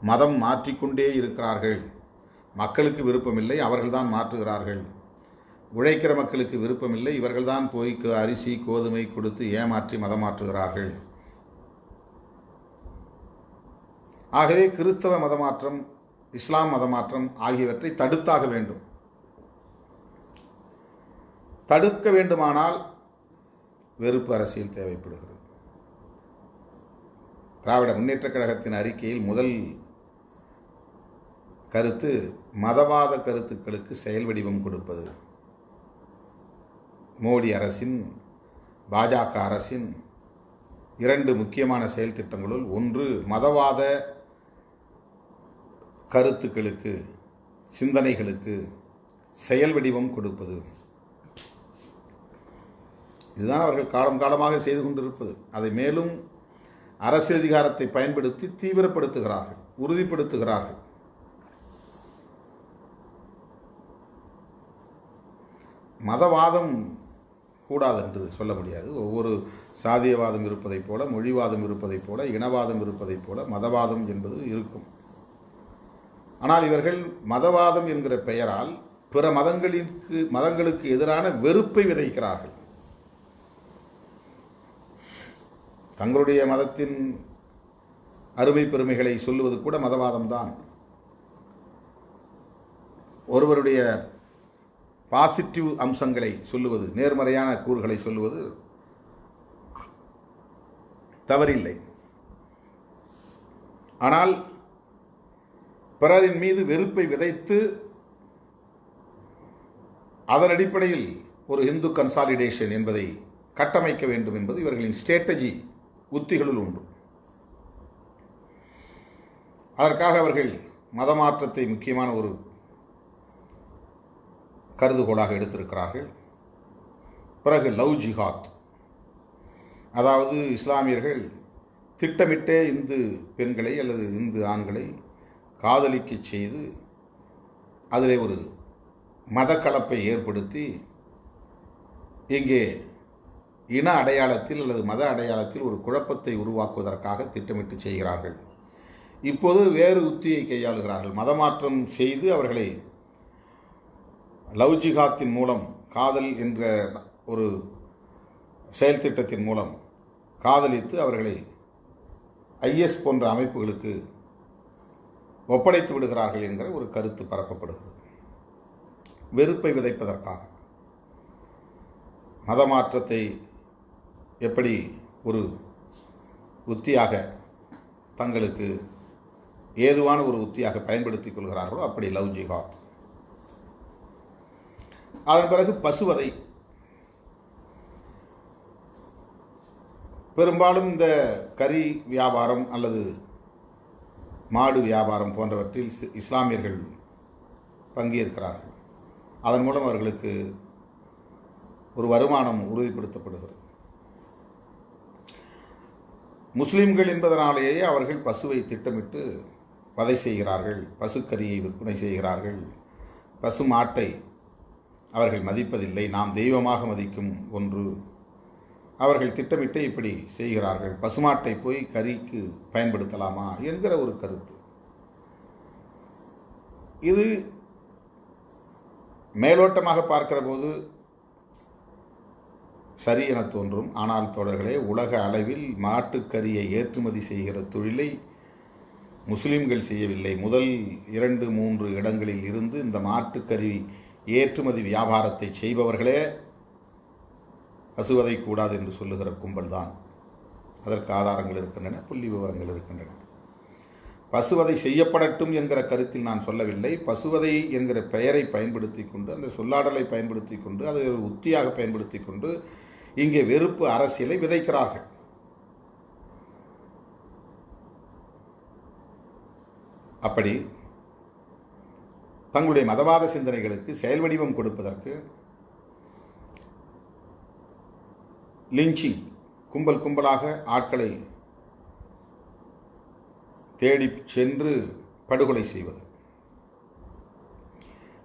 மதம் மாற்றிக்கொண்டே இருக்கிறார்கள். மக்களுக்கு விருப்பமில்லை, அவர்கள்தான் மாற்றுகிறார்கள். உழைக்கிற மக்களுக்கு விருப்பமில்லை, இவர்கள்தான் போய் அரிசி கோதுமை கொடுத்து ஏமாற்றி மதம் மாற்றுகிறார்கள். ஆகவே கிறிஸ்தவ மதமாற்றம், இஸ்லாம் மதமாற்றம் ஆகியவற்றை தடுத்தாக வேண்டும். தடுக்க வேண்டுமானால் வெறுப்பு அரசியல் தேவைப்படுகிறது. திராவிட முன்னேற்றக் கழகத்தின் அறிக்கையில் முதல் கருத்து மதவாத கருத்துக்களுக்கு செயல் வடிவம் கொடுப்பது. மோடி அரசின், பாஜக அரசின் இரண்டு முக்கியமான செயல் திட்டங்களுள் ஒன்று மதவாத கருத்துக்களுக்கு, சிந்தனைகளுக்கு செயல் வடிவம் கொடுப்பது. இதுதான் அவர்கள் காலம் காலமாக செய்து கொண்டிருப்பது. அதை மேலும் அரசு அதிகாரத்தை பயன்படுத்தி தீவிரப்படுத்துகிறார்கள், உறுதிப்படுத்துகிறார்கள். மதவாதம் கூடாது என்று சொல்ல முடியாது. ஒவ்வொரு சாதியவாதம் இருப்பதைப் போல, மொழிவாதம் இருப்பதைப் போல, இனவாதம் இருப்பதைப் போல மதவாதம் என்பது இருக்கும். ஆனால் இவர்கள் மதவாதம் என்கிற பெயரால் பிற மதங்களுக்கு எதிரான வெறுப்பை விதைக்கிறார்கள். தங்களுடைய மதத்தின் அருமை பெருமைகளை சொல்லுவது கூட மதவாதம்தான். ஒருவருடைய பாசிட்டிவ் அம்சங்களை சொல்லுவது, நேர்மறையான கூறுகளை சொல்லுவது தவறில்லை. ஆனால் பிறரின் மீது வெறுப்பை விதைத்து அதன் அடிப்படையில் ஒரு இந்து கன்சாலிடேஷன் என்பதை கட்டமைக்க வேண்டும் என்பது இவர்களின் ஸ்ட்ராட்டஜி உத்திகளுள் உண்டு. அதற்காக அவர்கள் மதமாற்றத்தை முக்கியமான ஒரு கருதுகோளாக எடுத்திருக்கிறார்கள். பிறகு லவ் ஜிஹாத், அதாவது இஸ்லாமியர்கள் திட்டமிட்டே இந்து பெண்களை அல்லது இந்து ஆண்களை காதலிக்க செய்து அதில் ஒரு மதக்கலப்பை ஏற்படுத்தி இங்கே இன அடையாளத்தில் அல்லது மத அடையாளத்தில் ஒரு குழப்பத்தை உருவாக்குவதற்காக திட்டமிட்டு செய்கிறார்கள். இப்போது வேறு உத்தியை கையாளுகிறார்கள். மதமாற்றம் செய்து அவர்களை லவ் ஜிஹாத்தின் மூலம், காதல் என்ற ஒரு செயல் திட்டத்தின் மூலம் காதலித்து அவர்களை IS போன்ற அமைப்புகளுக்கு ஒப்படைத்து விடுகிறார்கள் என்கிற ஒரு கருத்து பரப்பப்படுகிறது. வெறுப்பை விதைப்பதற்காக மதமாற்றத்தை எப்படி ஒரு உத்தியாக தங்களுக்கு ஏதுவான ஒரு உத்தியாக பயன்படுத்திக் கொள்கிறார்களோ அப்படி லவ் ஜிஹாத். அதன் பிறகு பசுவதை. பெரும்பாலும் இந்த கறி வியாபாரம் அல்லது மாடு வியாபாரம் போன்றவற்றில் இஸ்லாமியர்கள் பங்கேற்கிறார்கள். அதன் மூலம் அவர்களுக்கு ஒரு வருமானம் உறுதிப்படுத்தப்படுகிறது. முஸ்லிம்கள் என்பதனாலேயே அவர்கள் பசுவை திட்டமிட்டு வதை செய்கிறார்கள், பசுக்கறியை விற்பனை செய்கிறார்கள். பசு மாட்டை அவர்கள் மதிப்பதில்லை, நாம் தெய்வமாக மதிக்கும் ஒன்று. அவர்கள் திட்டமிட்டு இப்படி செய்கிறார்கள். பசுமாட்டை போய் கறிக்கு பயன்படுத்தலாமா என்கிற ஒரு கருத்து. இது மேலோட்டமாக பார்க்கிற போது சரி என தோன்றும். ஆனால் தோழர்களே, உலக அளவில் மாட்டுக்கறியை ஏற்றுமதி செய்கிற தொழிலை முஸ்லிம்கள் செய்யவில்லை. முதல் 2-3 இடங்களில் இருந்து இந்த மாட்டுக்கறி ஏற்றுமதி வியாபாரத்தை செய்பவர்களே பசுவதை கூடாது என்று சொல்லுகிற கும்பல் தான். அதற்கு ஆதாரங்கள் இருக்கின்றன, புள்ளி விவரங்கள் இருக்கின்றன. பசுவதை செய்யப்படட்டும் என்கிற கருத்தில் நான் சொல்லவில்லை. பசுவதை என்கிற பெயரை பயன்படுத்தி கொண்டு, அந்த சொல்லாடலை பயன்படுத்தி கொண்டு, அதை ஒரு உத்தியாக பயன்படுத்தி கொண்டு இங்கே வெறுப்பு அரசியலை விதைக்கிறார்கள். அப்படி தங்களுடைய மதவாத சிந்தனைகளுக்கு செயல் வடிவம் கொடுப்பதற்கு லிஞ்சிங், கும்பல் கும்பலாக ஆட்களை தேடி சென்று படுகொலை செய்வது.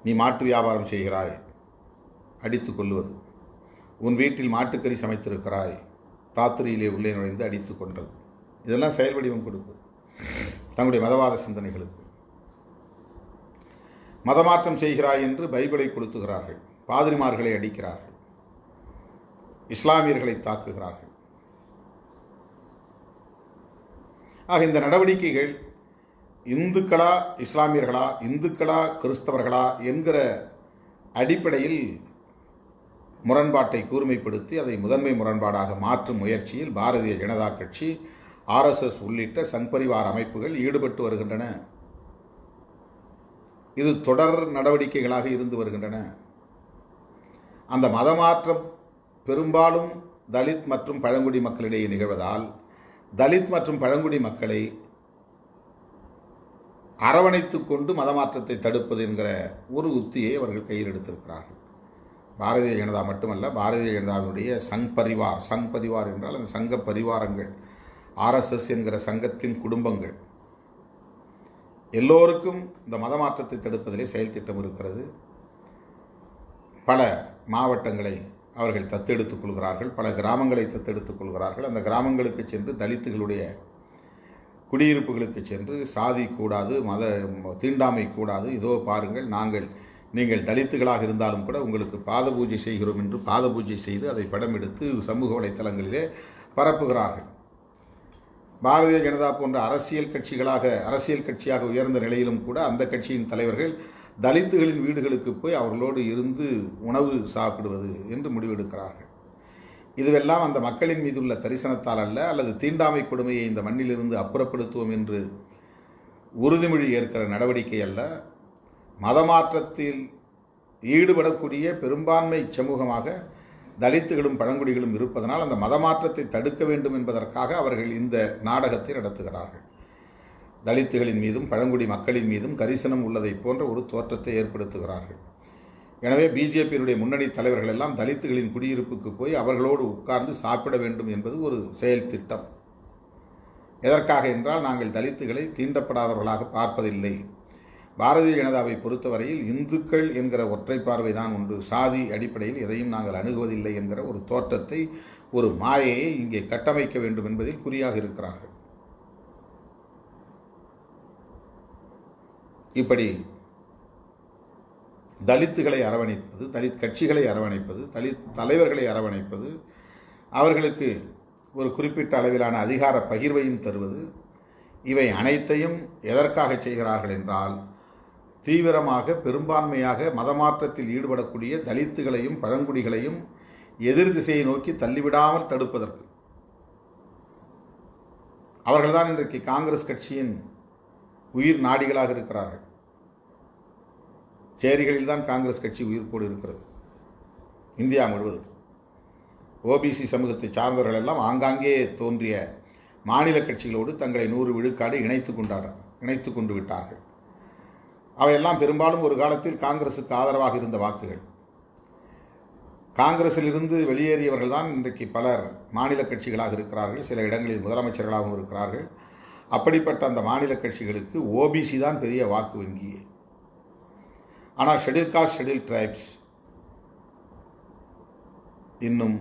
நீ மாட்டு வியாபாரம் செய்கிறாய், அடித்துக் கொள்வது. உன் வீட்டில் மாட்டுக்கறி சமைத்திருக்கிறாய், தாத்திரியிலே உள்ளே நுழைந்து அடித்துக் கொன்றது. இதெல்லாம் செயல் வடிவம் கொடுப்பது தங்களுடைய மதவாத சிந்தனைகளுக்கு. மதமாற்றம் செய்கிறாய் என்று பைபிளை கொளுத்துகிறார்கள், பாதிரிமார்களை அடிக்கிறார்கள், இஸ்லாமியர்களை தாக்குகிறார்கள். ஆக இந்த நடவடிக்கைகள் இந்துக்களா இஸ்லாமியர்களா, இந்துக்களா கிறிஸ்தவர்களா என்கிற அடிப்படையில் முரண்பாட்டை கூர்மைப்படுத்தி அதை முதன்மை முரண்பாடாக மாற்றும் முயற்சியில் பாரதிய ஜனதா கட்சி, RSS உள்ளிட்ட சங்பரிவார் அமைப்புகள் ஈடுபட்டு வருகின்றன. இது தொடர் நடவடிக்கைகளாக இருந்து வருகின்றன. அந்த மதமாற்றம் பெரும்பாலும் தலித் மற்றும் பழங்குடி மக்களிடையே நிகழ்வதால் தலித் மற்றும் பழங்குடி மக்களை அரவணைத்துக் கொண்டு மதமாற்றத்தை தடுப்பது என்கிற ஒரு உத்தியை அவர்கள் கையில் எடுத்திருக்கிறார்கள். பாரதிய ஜனதா மட்டுமல்ல, பாரதிய ஜனதாவினுடைய சங் பரிவார் என்றால் அந்த சங்க பரிவாரங்கள், RSS என்கிற சங்கத்தின் குடும்பங்கள் எல்லோருக்கும் இந்த மதமாற்றத்தை தடுப்பதிலே செயல் திட்டம் இருக்கிறது. பல மாவட்டங்களை அவர்கள் தத்தெடுத்துக் கொள்கிறார்கள், பல கிராமங்களை தத்தெடுத்துக் கொள்கிறார்கள். அந்த கிராமங்களுக்கு சென்று தலித்துகளுடைய குடியிருப்புகளுக்கு சென்று சாதி கூடாது, மத தீண்டாமை கூடாது, இதோ பாருங்கள் நீங்கள் தலித்துகளாக இருந்தாலும் கூட உங்களுக்கு பாத பூஜை செய்கிறோம் என்று பாத பூஜை செய்து அதை படம் எடுத்து சமூக வலைத்தளங்களிலே பரப்புகிறார்கள். பாரதிய ஜனதா போன்ற அரசியல் கட்சியாக உயர்ந்த நிலையிலும் கூட அந்த கட்சியின் தலைவர்கள் தலித்துகளின் வீடுகளுக்கு போய் அவர்களோடு இருந்து உணவு சாப்பிடுவது என்று முடிவெடுக்கிறார்கள். இதுவெல்லாம் அந்த மக்களின் மீதுள்ள தரிசனத்தால் அல்ல, அல்லது தீண்டாமை கொடுமையை இந்த மண்ணிலிருந்து அப்புறப்படுத்துவோம் என்று உறுதிமொழி ஏற்கிற நடவடிக்கை அல்ல. மதமாற்றத்தில் ஈடுபடக்கூடிய பெரும்பான்மை சமூகமாக தலித்துகளும் பழங்குடிகளும் இருப்பதனால் அந்த மதமாற்றத்தை தடுக்க வேண்டும் என்பதற்காக அவர்கள் இந்த நாடகத்தை நடத்துகிறார்கள். தலித்துகளின் மீதும் பழங்குடி மக்களின் மீதும் கரிசனம் உள்ளதை போன்ற ஒரு தோற்றத்தை ஏற்படுத்துகிறார்கள். எனவே பிஜேபியினுடைய முன்னணி தலைவர்கள் எல்லாம் தலித்துகளின் குடியிருப்புக்கு போய் அவர்களோடு உட்கார்ந்து சாப்பிட வேண்டும் என்பது ஒரு செயல் திட்டம். எதற்காக என்றால், நாங்கள் தலித்துகளை தீண்டப்படாதவர்களாக பார்ப்பதில்லை. பாரதிய ஜனதாவை பொறுத்தவரையில் இந்துக்கள் என்கிற ஒற்றை பார்வைதான் உண்டு, சாதி அடிப்படையில் எதையும் நாங்கள் அணுகுவதில்லை என்கிற ஒரு தோற்றத்தை, ஒரு மாயையை இங்கே கட்டமைக்க வேண்டும் என்பதில் குறியாக இருக்கிறார்கள். இப்படி தலித்துகளை அரவணைப்பது, தலித் கட்சிகளை அரவணைப்பது, தலித் தலைவர்களை அரவணைப்பது, அவர்களுக்கு ஒரு குறிப்பிட்ட அளவிலான அதிகார பகிர்வையும் தருவது, இவை அனைத்தையும் எதற்காக செய்கிறார்கள் என்றால், தீவிரமாக பெரும்பான்மையாக மதமாற்றத்தில் ஈடுபடக்கூடிய தலித்துகளையும் பழங்குடிகளையும் எதிர் திசையை நோக்கி தள்ளிவிடாமல் தடுப்பதற்கு. அவர்கள்தான் இன்றைக்கு காங்கிரஸ் கட்சியின் உயிர் நாடிகளாக இருக்கிறார்கள். சேரிகளில் தான் காங்கிரஸ் கட்சி உயிர்ப்போடு இருக்கிறது. இந்தியா முழுவதும் ஓபிசி சமூகத்தை சார்ந்தவர்கள் எல்லாம் ஆங்காங்கே தோன்றிய மாநில கட்சிகளோடு தங்களை 100 விழுக்காடு இணைத்து கொண்டு விட்டார்கள். அவையெல்லாம் பெரும்பாலும் ஒரு காலத்தில் காங்கிரசுக்கு ஆதரவாக இருந்த வாக்குகள். காங்கிரஸில் இருந்து வெளியேறியவர்கள் தான் இன்றைக்கு பலர் மாநில கட்சிகளாக இருக்கிறார்கள், சில இடங்களில் முதலமைச்சர்களாகவும் இருக்கிறார்கள். அப்படிப்பட்ட அந்த மாநில கட்சிகளுக்கு ஓபிசி தான் பெரிய வாக்கு வங்கி. ஆனால் ஷெட்யூல் காஸ்ட், ஷெட்யூல் ட்ரைப்ஸ் இன்னும்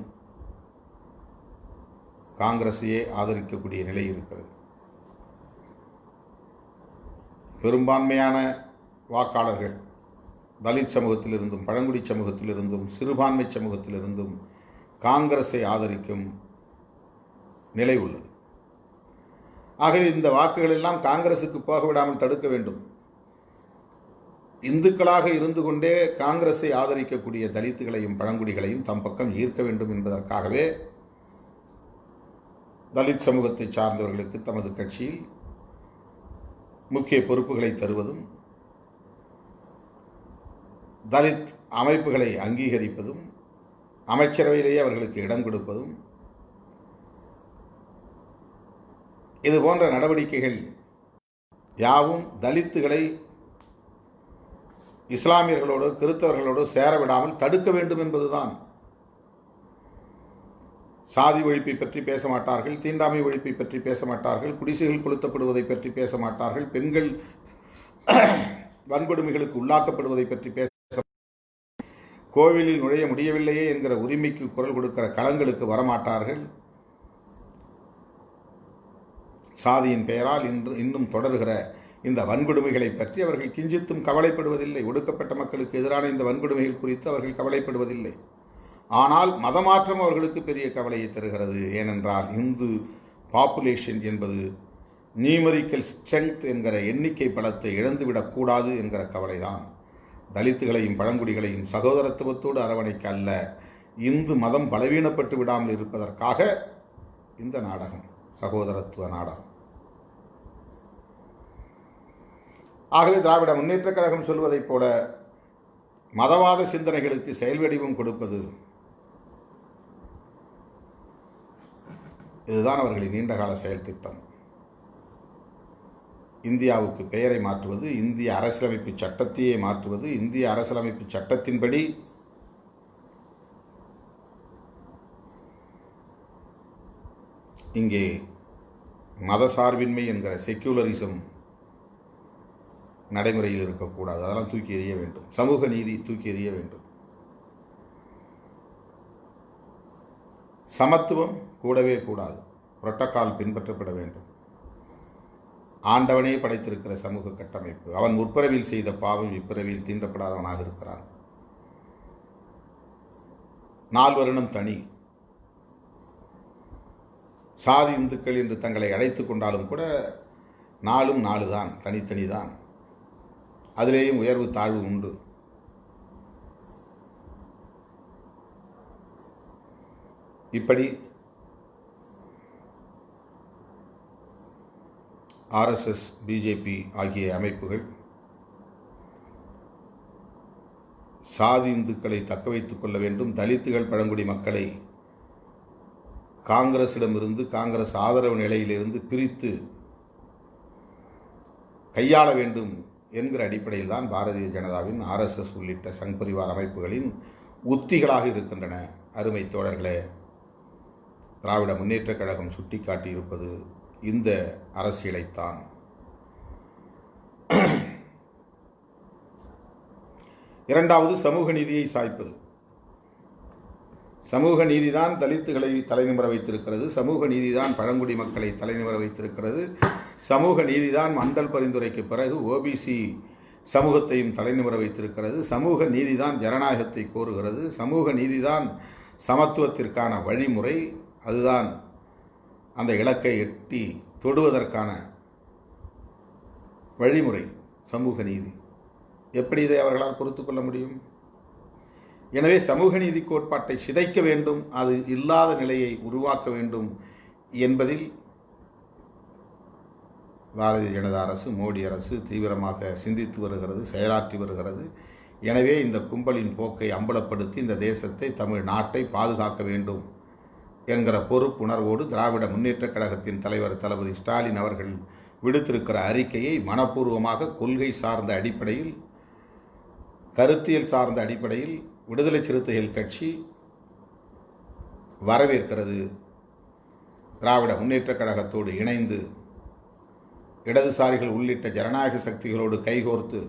காங்கிரஸையே ஆதரிக்கக்கூடிய நிலை இருக்கிறது. பெரும்பான்மையான வாக்காளர்கள் தலித் சமூகத்திலிருந்தும் பழங்குடி சமூகத்திலிருந்தும் சிறுபான்மை சமூகத்திலிருந்தும் காங்கிரஸை ஆதரிக்கும் நிலை உள்ளது. ஆகவே இந்த வாக்குகள் எல்லாம் காங்கிரசுக்கு போக விடாமல் தடுக்க வேண்டும். இந்துக்களாக இருந்து கொண்டே காங்கிரஸை ஆதரிக்கக்கூடிய தலித்துகளையும் பழங்குடிகளையும் தம் பக்கம் ஈர்க்க வேண்டும் என்பதற்காகவே தலித் சமூகத்தை சார்ந்தவர்களுக்கு தமது கட்சியில் முக்கிய பொறுப்புகளை தருவதும், தலித் அமைப்புகளை அங்கீகரிப்பதும், அமைச்சரவையிலேயே அவர்களுக்கு இடம் கொடுப்பதும், இது போன்ற நடவடிக்கைகள் யாவும் தலித்துகளை இஸ்லாமியர்களோடு கிறிஸ்தவர்களோடு சேரவிடாமல் தடுக்க வேண்டும் என்பதுதான். சாதி ஒழிப்பை பற்றி பேச மாட்டார்கள், தீண்டாமை ஒழிப்பை பற்றி பேச மாட்டார்கள், குடிசைகள் கொளுத்தப்படுவதை பற்றி பேச மாட்டார்கள், பெண்கள் வன்கொடுமைகளுக்கு உள்ளாக்கப்படுவதை பற்றி பேச, கோவிலில் நுழைய முடியவில்லையே என்கிற உரிமைக்கு குரல் கொடுக்கிற களங்களுக்கு வரமாட்டார்கள். சாதியின் பெயரால் இன்னும் தொடர்கிற இந்த வன்கொடுமைகளை பற்றி அவர்கள் கிஞ்சித்தும் கவலைப்படுவதில்லை. ஒடுக்கப்பட்ட மக்களுக்கு எதிரான இந்த வன்கொடுமைகள் குறித்து அவர்கள் கவலைப்படுவதில்லை. ஆனால் மதமாற்றம் அவர்களுக்கு பெரிய கவலையை தருகிறது. ஏனென்றால் இந்து பாப்புலேஷன் என்பது நியூமரிக்கல் ஸ்ட்ரென்த் என்கிற எண்ணிக்கை பலத்தை இழந்துவிடக்கூடாது என்கிற கவலைதான். தலித்துகளையும் பழங்குடிகளையும் சகோதரத்துவத்தோடு அரவணைக்க அல்ல, இந்து மதம் பலவீனப்பட்டு விடாமல் இருப்பதற்காக இந்த நாடகம், சகோதரத்துவ நாடகம். ஆகவே திராவிட முன்னேற்றக் கழகம் சொல்வதைப் போல மதவாத சிந்தனைகளுக்கு செயல் வடிவம் கொடுப்பது, இதுதான் அவர்களின் நீண்டகால செயல் திட்டம். இந்தியாவுக்கு பெயரை மாற்றுவது, இந்திய அரசியலமைப்பு சட்டத்தையே மாற்றுவது, இந்திய அரசியலமைப்பு சட்டத்தின்படி இங்கே மதசார்பின்மை என்கிற செக்யூலரிசம் நடைமுறையில் இருக்கக்கூடாது. அதெல்லாம் தூக்கி எறிய வேண்டும். சமூக நீதி தூக்கி எறிய வேண்டும். சமத்துவம் கூடவே கூடாது. புரோட்டோகால் பின்பற்றப்பட வேண்டும். ஆண்டவனே படைத்திருக்கிற சமூக கட்டமைப்பு. அவன் முற்பிறவியில் செய்த பாவம் இப்பிறவியில் தீண்டப்படாதவனாக இருக்கிறான். 4 வருடம் தனி. சாதி இந்துக்கள் என்று தங்களை அழைத்துக் கொண்டாலும் கூட 4ம் 4 தான், தனித்தனி தான். அதிலேயும் உயர்வு தாழ்வு உண்டு. இப்படி ஆர்எஸ்எஸ், பிஜேபி ஆகிய அமைப்புகள் சாதி இந்துக்களை தக்க வைத்துக் கொள்ள வேண்டும், தலித்துகள் பழங்குடி மக்களை காங்கிரசிடமிருந்து, காங்கிரஸ் ஆதரவு நிலையிலிருந்து பிரித்து கையாள வேண்டும் என்கிற அடிப்படையில் தான் பாரதிய ஜனதாவின் ஆர்எஸ்எஸ் உள்ளிட்ட சங் பரிவார் அமைப்புகளின் உத்திகளாக இருக்கின்றன. அருமை தோழர்களே, திராவிட முன்னேற்றக் கழகம் சுட்டிக்காட்டியிருப்பது இந்த அரசியலைத்தான். இரண்டாவது, சமூக நீதியை சாய்ப்பது. சமூக நீதிதான் தலித்துகளை தலைநிமிர வைத்திருக்கிறது, சமூக நீதிதான் பழங்குடி மக்களை தலைநிமிர வைத்திருக்கிறது, சமூக நீதிதான் மண்டல் பரிந்துரைக்கு பிறகு ஓபிசி சமூகத்தையும் தலைநிமிர வைத்திருக்கிறது, சமூக நீதிதான் ஜனநாயகத்தை கோருகிறது, சமூக நீதிதான் சமத்துவத்திற்கான வழிமுறை, அதுதான் அந்த இலக்கை எட்டி தொடுவதற்கான வழிமுறை சமூக நீதி. எப்படி இதை அவர்களால் பொறுத்து கொள்ள முடியும்? எனவே சமூக நீதி கோட்பாட்டை சிதைக்க வேண்டும், அது இல்லாத நிலையை உருவாக்க வேண்டும் என்பதில் பாரதிய ஜனதா அரசு, மோடி அரசு தீவிரமாக சிந்தித்து வருகிறது, செயலாற்றி வருகிறது. எனவே இந்த கும்பலின் போக்கை அம்பலப்படுத்தி இந்த தேசத்தை, தமிழ்நாட்டை பாதுகாக்க வேண்டும் என்கிற பொறுப்புணர்வோடு திராவிட முன்னேற்றக் கழகத்தின் தலைவர் தளபதி ஸ்டாலின் அவர்கள் விடுத்திருக்கிற அறிக்கையை மனப்பூர்வமாக கொள்கை சார்ந்த அடிப்படையில், கருத்தியல் சார்ந்த அடிப்படையில் விடுதலை சிறுத்தைகள் கட்சி வரவேற்கிறது. திராவிட முன்னேற்றக் கழகத்தோடு இணைந்து இடதுசாரிகள் உள்ளிட்ட ஜனநாயக சக்திகளோடு கைகோர்த்து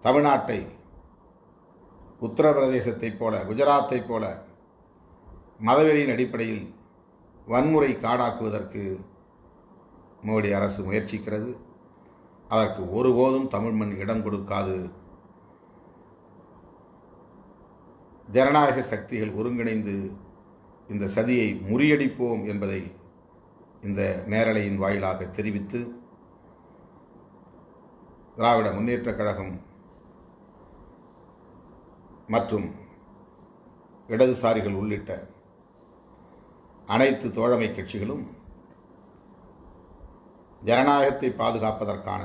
தமிழ்நாட்டை உத்தரப்பிரதேசத்தைப் போல, குஜராத்தைப் போல மதவெறியின் அடிப்படையில் வன்முறை காடாக்குவதற்கு மோடி அரசு முயற்சிக்கிறது. அதற்கு ஒருபோதும் தமிழ் மண் இடம் கொடுக்காது. ஜனநாயக சக்திகள் ஒருங்கிணைந்து இந்த சதியை முறியடிப்போம் என்பதை இந்த நேரலையின் வாயிலாக தெரிவித்து, திராவிட முன்னேற்றக் கழகம் மற்றும் இடதுசாரிகள் உள்ளிட்ட அனைத்து தோழமை கட்சிகளும் ஜனநாயகத்தை பாதுகாப்பதற்கான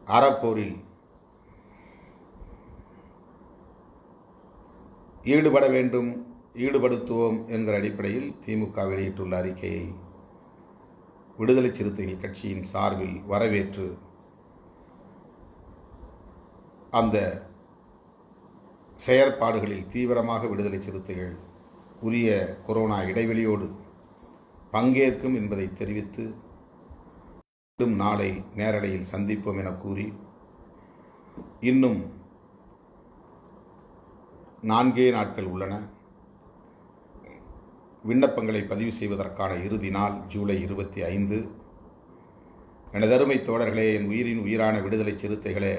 அறப்போரில் ஈடுபட வேண்டும், ஈடுபடுத்துவோம் என்கிற அடிப்படையில் திமுக வெளியிட்டுள்ள அறிக்கையை விடுதலை சிறுத்தைகள் கட்சியின் சார்பில் வரவேற்று அந்த செயற்பாடுகளில் தீவிரமாக விடுதலை சிறுத்தைகள் உரிய கொரோனா இடைவெளியோடு பங்கேற்கும் என்பதை தெரிவித்து, மீண்டும் நாளை நேரலையில் சந்திப்போம் என கூறி, இன்னும் 4 நாட்கள் உள்ளன. விண்ணப்பங்களை பதிவு செய்வதற்கான இறுதி நாள் ஜூலை 25. எனதருமை தோழர்களே, என் உயிரின் உயிரான விடுதலை சிறுத்தைகளே,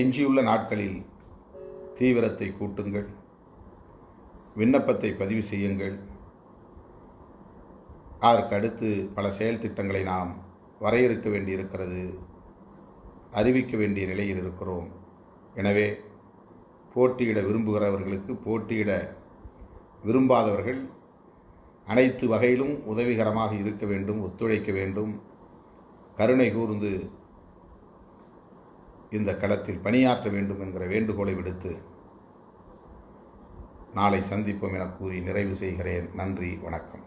எஞ்சியுள்ள நாட்களில் தீவிரத்தை கூட்டுங்கள், விண்ணப்பத்தை பதிவு செய்யுங்கள். அதற்கு அடுத்து பல செயல் திட்டங்களை நாம் வரையறுக்க வேண்டியிருக்கிறது, அறிவிக்க வேண்டிய நிலையில் இருக்கிறோம். எனவே போட்டியிட விரும்புகிறவர்களுக்கு, போட்டியிட விரும்பாதவர்கள் அனைத்து வகையிலும் உதவிகரமாக இருக்க வேண்டும், ஒத்துழைக்க வேண்டும், கருணை கூர்ந்து இந்த களத்தில் பணியாற்ற வேண்டும் என்கிற வேண்டுகோளை விடுத்து நாளை சந்திப்போம் என கூறி நிறைவு செய்கிறேன். நன்றி, வணக்கம்.